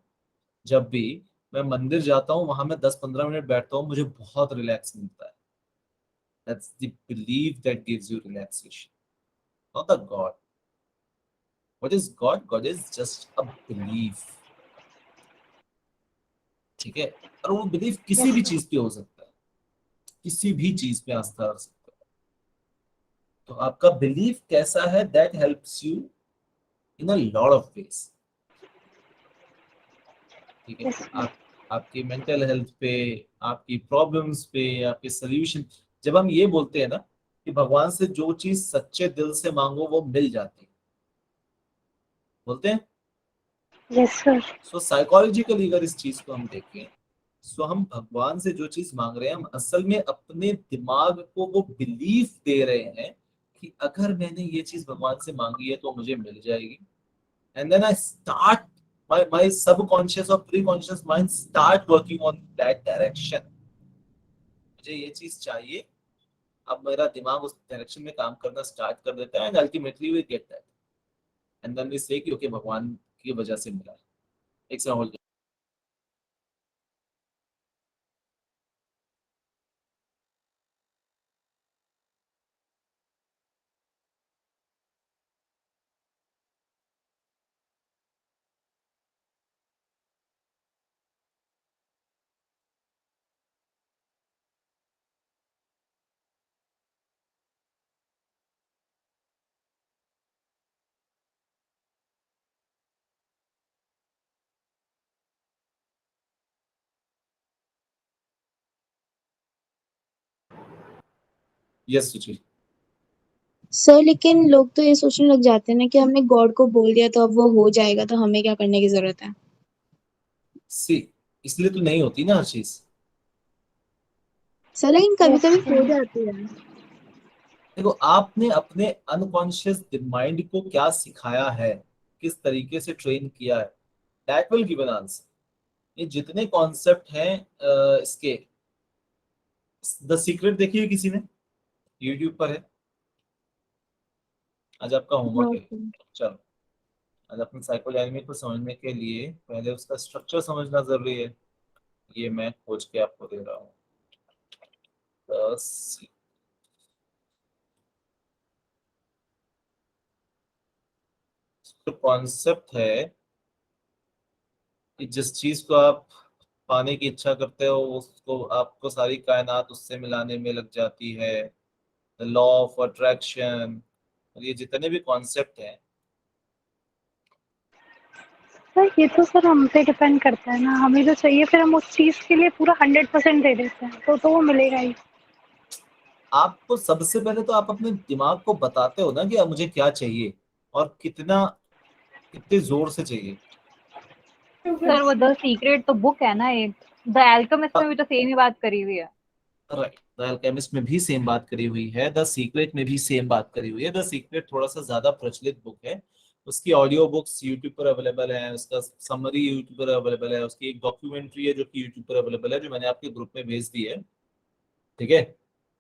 जब भी मैं मंदिर जाता हूँ वहां मैं 10-15 मिनट बैठता हूँ, मुझे बहुत रिलैक्स मिलता है। That's the belief that gives you relaxation, not the God. What is God? God is just a belief. ठीक है, और वो बिलीफ किसी भी चीज पे हो सकता है, किसी भी चीज पे आस्था रख सकता है। तो आपका बिलीफ कैसा है, that helps you in a lot of ways. ठीक है, आपकी मेंटल हेल्थ पे, आपकी प्रॉब्लम्स पे, आपके सॉल्यूशन। जब हम ये बोलते हैं ना कि भगवान से जो चीज सच्चे दिल से मांगो वो मिल जाती है, बोलते हैं। Yes sir. सो साइकोलॉजिकली अगर इस चीज को हम देखें, सो हम भगवान से जो चीज मांग रहे हैं, हम असल में अपने दिमाग को वो बिलीफ दे रहे हैं कि अगर मैंने ये चीज भगवान से मांगी है तो मुझे मिल जाएगी। And then I start my subconscious or pre-conscious mind start working on that direction. मुझे ये चीज चाहिए, अब मेरा दिमाग उस डायरेक्शन में काम करना स्टार्ट कर देता है, and ultimately we get that, and then we say कि ओके भगवान की वजह से मिला। एक second hold. Yes Suchi. Sir लेकिन लोग तो ये सोचने लग जाते हैं ना कि हमने गॉड को बोल दिया तो अब वो हो जाएगा, तो हमें क्या करने की जरूरत है। सी, इसलिए तो नहीं होती ना हर चीज। सर लेकिन कभी यस कभी हो सर। जाती है। देखो आपने अपने अनकॉन्शियस माइंड को क्या सिखाया है, किस तरीके से ट्रेन किया है, that will give an answer. ये जितने कॉन्सेप्ट हैं इसके, द सीक्रेट देखिए किसी ने, यूट्यूब पर है। आज आपका होमवर्क नो है। सर। चलो, आज अपने साइकोडायनेमिक को समझने के लिए पहले उसका स्ट्रक्चर समझना जरूरी है। ये मैं खोज के आपको दे रहा हूँ। तो कॉन्सेप्ट है कि जिस चीज को आप पाने की इच्छा करते हो, उसको आपको सारी कायनात उससे मिलाने में लग जाती है। द लॉ ऑफ अट्रैक्शन, ये जितने भी कॉन्सेप्ट हैं। सर ये तो सर हम पे डिपेंड करता है ना, हमें जो चाहिए फिर हम उस चीज के लिए पूरा 100% दे देते हैं, तो वो मिलेगा ही। आपको सबसे पहले तो आप अपने दिमाग को बताते हो ना कि अब मुझे क्या चाहिए और कितना, कितने जोर से चाहिए। सर वो द सीक्रेट तो बुक है ना एक, द एल्केमिस्ट में भी तो सेम ही बात करी हुई है। राइट, द अल्केमिस्ट में भी सेम बात करी हुई है, द सीक्रेट में भी सेम बात करी हुई है। द सीक्रेट थोड़ा सा ज्यादा प्रचलित बुक है। उसकी ऑडियो बुक्स यूट्यूब पर अवेलेबल है, उसका समरी यूट्यूब पर अवेलेबल है, उसकी एक डॉक्यूमेंट्री है जो कि यूट्यूब पर अवेलेबल है, जो मैंने आपके ग्रुप में भेज दी है। ठीक है,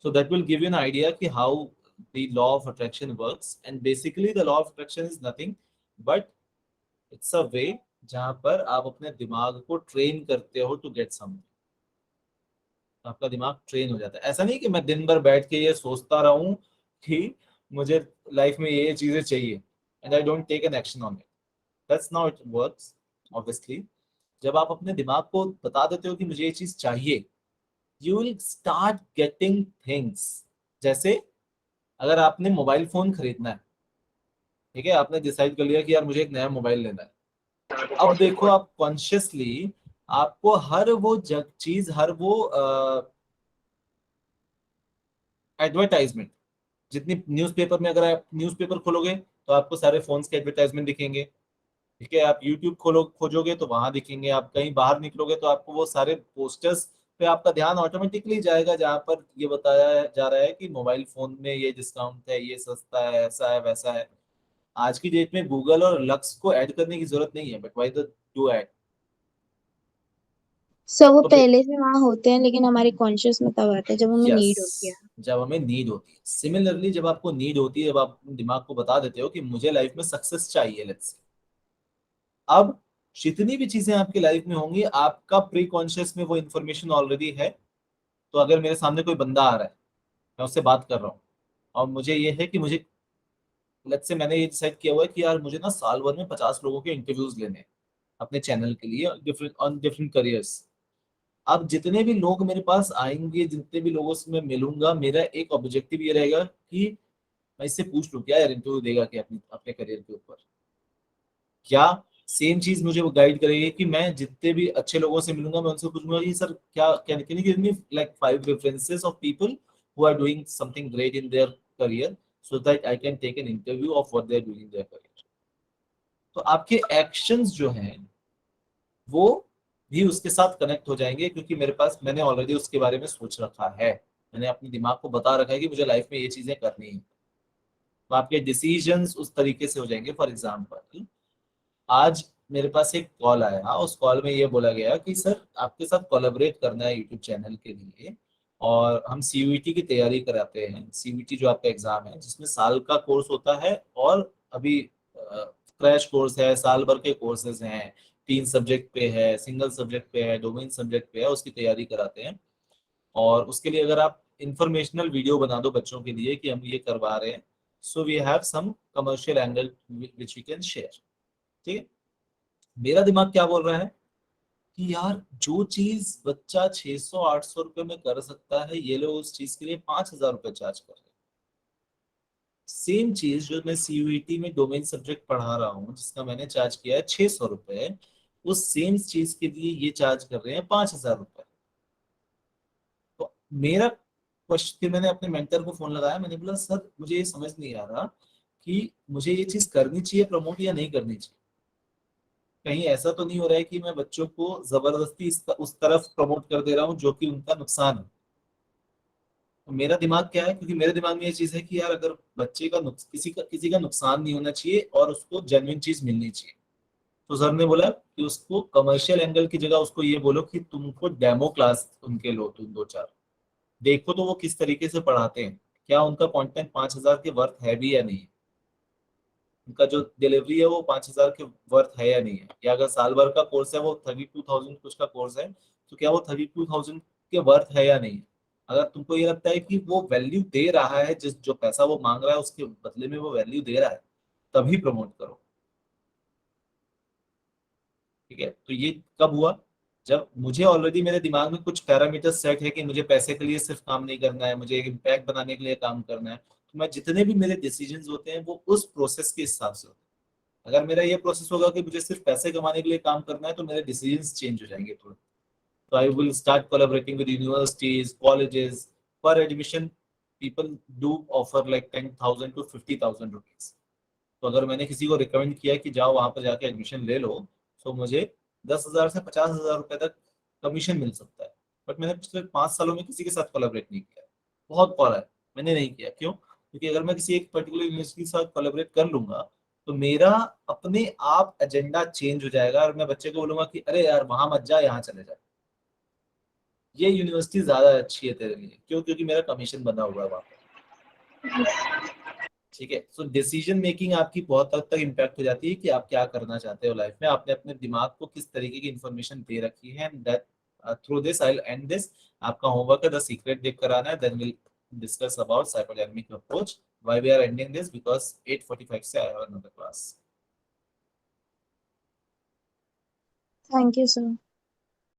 so that will give you an idea कि how the law of attraction works, and basically the law of attraction is nothing but it's a way जहां पर आप अपने दिमाग को ट्रेन करते हो टू गेट समथिंग। आपका दिमाग ट्रेन हो जाता है। ऐसा नहीं कि मैं दिन भर बैठ के ये सोचता रहूं कि मुझे लाइफ में ये चीजें चाहिए and I don't take an action on it. That's now it works. Obviously जब आप अपने दिमाग को बता देते हो कि मुझे ये चीज चाहिए, you will start getting things. जैसे अगर आपने मोबाइल फोन खरीदना है, ठीक है, आपने डिसाइड कर लिया कि यार मुझे एक नया मोबाइल लेना है। अब देखो आप कॉन्शियसली आपको हर वो जग चीज, हर वो एडवर्टाइजमेंट, जितनी न्यूज़पेपर में, अगर आप न्यूज़पेपर खोलोगे तो आपको सारे फोन्स के एडवर्टाइजमेंट दिखेंगे। ठीक है, आप यूट्यूब खोलो खोजोगे तो वहां दिखेंगे। आप कहीं बाहर निकलोगे तो आपको वो सारे पोस्टर्स पे आपका ध्यान ऑटोमेटिकली जाएगा, जहां पर ये बताया जा रहा है कि मोबाइल फोन में ये डिस्काउंट है, ये सस्ता है, ऐसा है, वैसा है। आज की डेट में गूगल और लक्स को ऐड करने की जरूरत नहीं है, but why the do add. Sir वो तो पहले से वहां होते हैं, लेकिन हमारे कॉन्शियस में तब आते हैं जब हमें यस, नीड होती है। जब हमें नीड होती है। सिमिलरली जब आपको नीड होती है, जब आप अपने दिमाग को बता देते हो कि मुझे लाइफ में सक्सेस चाहिए, लेट्स से, अब जितनी भी चीजें आपकी लाइफ में होंगी, आपका प्री कॉन्शियस में वो इन्फॉर्मेशन ऑलरेडी है। तो अगर मेरे सामने कोई बंदा आ रहा है, मैं उससे बात कर रहा हूँ, और मुझे ये है कि मुझे, लेट्स से मैंने ये डिसाइड किया हुआ है कि यार मुझे ना साल भर में 50 लोगों के इंटरव्यूज लेने हैं अपने चैनल के लिए, डिफरेंट ऑन डिफरेंट करियर्स। अब जितने भी लोग मेरे पास आएंगे, जितने भी लोगों से मैं मिलूंगा, मेरा एक ऑब्जेक्टिव ये रहेगा कि मैं इससे पूछ लूं क्या यार इंटरव्यू देगा क्या अपने अपने करियर के ऊपर। क्या सेम चीज मुझे वो गाइड करेगी कि मैं जितने भी अच्छे लोगों से मिलूंगा, मैं उनसे पूछूंगा कि सर क्या can you give me like 5 references of people who are doing something great in their career, so that I can take an interview of what they are doing in their career. तो आपके actions जो हैं वो भी उसके साथ connect हो जाएंगे, क्योंकि मेरे पास, मैंने ऑलरेडी उसके बारे में सोच रखा है। मैंने अपने दिमाग को बता रखा है कि मुझे लाइफ में ये चीजें करनी है। तो आपके डिसीजंस उस तरीके से हो जाएंगे। फॉर एग्जाम्पल, आज मेरे पास एक कॉल आया, उस कॉल में ये बोला गया कि सर आपके साथ कोलैबोरेट करना है यूट्यूब चैनल के लिए, और हम CUET की तैयारी कराते हैं। CUET जो आपका एग्जाम है जिसमें साल का कोर्स होता है और अभी क्रैश कोर्स है, साल भर के कोर्सेज हैं, 3 सब्जेक्ट पे है, सिंगल सब्जेक्ट पे है, डोमेन सब्जेक्ट पे है, उसकी तैयारी कराते हैं। और उसके लिए अगर आप इंफॉर्मेशनल वीडियो बना दो बच्चों के लिए कि हम ये करवा रहे हैं, so we have some commercial angle which we can share. ठीक है, मेरा दिमाग क्या बोल रहा है कि यार जो चीज बच्चा 600-800 रुपए में कर सकता है, ये लोग उस चीज के लिए 5,000 रुपए चार्ज कर रहे हैं। सेम चीज जो मैं CUET में डोमेन सब्जेक्ट पढ़ा रहा हूँ जिसका मैंने चार्ज किया है 600 रुपए, उस सेम चीज के लिए ये चार्ज कर रहे हैं 5,000 रुपए। तो मेरा क्वेश्चन, फिर मैंने अपने मेंटर को फोन लगाया, मैंने बोला सर मुझे ये समझ नहीं आ रहा कि मुझे ये चीज करनी चाहिए प्रमोट या नहीं करनी चाहिए। कहीं ऐसा तो नहीं हो रहा है कि मैं बच्चों को जबरदस्ती उस तरफ प्रमोट कर दे रहा हूँ जो कि उनका नुकसान है। तो मेरा दिमाग क्या है, क्योंकि मेरे दिमाग में ये चीज है कि यार अगर बच्चे का किसी का नुकसान नहीं होना चाहिए और उसको जेन्युइन चीज मिलनी चाहिए। तो सर ने बोला कि उसको कमर्शियल एंगल की जगह उसको ये बोलो कि तुमको डेमो क्लास उनके लो, तुम 2-4 देखो तो वो किस तरीके से पढ़ाते हैं, क्या उनका कंटेंट 5,000 के वर्थ है भी या नहीं, उनका जो डिलीवरी है वो 5,000 के वर्थ है या नहीं है, या अगर साल भर का कोर्स है वो 32,000 कुछ का कोर्स है, तो क्या वो 32,000 के वर्थ है या नहीं है। अगर तुमको ये लगता है कि वो वैल्यू दे रहा है, जिस जो पैसा वो मांग रहा है उसके बदले में वो वैल्यू दे रहा है, तभी प्रमोट करो। ठीक है, तो ये कब हुआ, जब मुझे ऑलरेडी मेरे दिमाग में कुछ पैरामीटर सेट है कि मुझे पैसे के लिए सिर्फ काम नहीं करना है, मुझे एक इम्पैक्ट बनाने के लिए काम करना है। तो मैं जितने भी मेरे डिसीजंस होते हैं वो उस प्रोसेस के हिसाब से होते हैं। अगर मेरा ये प्रोसेस होगा कि मुझे सिर्फ पैसे कमाने के लिए काम करना है, तो मेरे डिसीजंस चेंज हो जाएंगे थोड़े। तो I will start collaborating with universities, colleges. पर admission people do offer like 10,000 to 50,000 rupees. तो अगर मैंने किसी को रिकमेंड किया कि जाओ वहां पर जाके एडमिशन ले लो, तो मुझे 10,000 से 50,000 रुपए तक कमीशन मिल सकता है। बट मैंने पिछले 5 सालों में किसी के साथ कोलैबोरेट नहीं किया। बहुत पढ़ा है, मैंने नहीं किया। क्यों? क्योंकि अगर मैं किसी एक पर्टिकुलर यूनिवर्सिटी के साथ कोलैबोरेट कर लूंगा तो मेरा अपने आप एजेंडा चेंज हो जाएगा और मैं बच्चे को बोलूंगा कि अरे यार वहां मत जा, यहाँ चले जा, ये यूनिवर्सिटी ज्यादा अच्छी है तेरे लिए। क्यों? क्योंकि मेरा कमीशन बना हुआ है वहां पर। ठीक है, सो डिसीजन मेकिंग आपकी बहुत हद तक इम्पैक्ट हो जाती है कि आप क्या करना चाहते हो लाइफ में, आपने अपने दिमाग को किस तरीके की इंफॉर्मेशन दे रखी है। And that through this I will end this. आपका होमवर्क है द सीक्रेट देख कर आना है, then will discuss about psychodynamic approach. Why we are ending this, because 8:45 से I have another class. Thank you sir.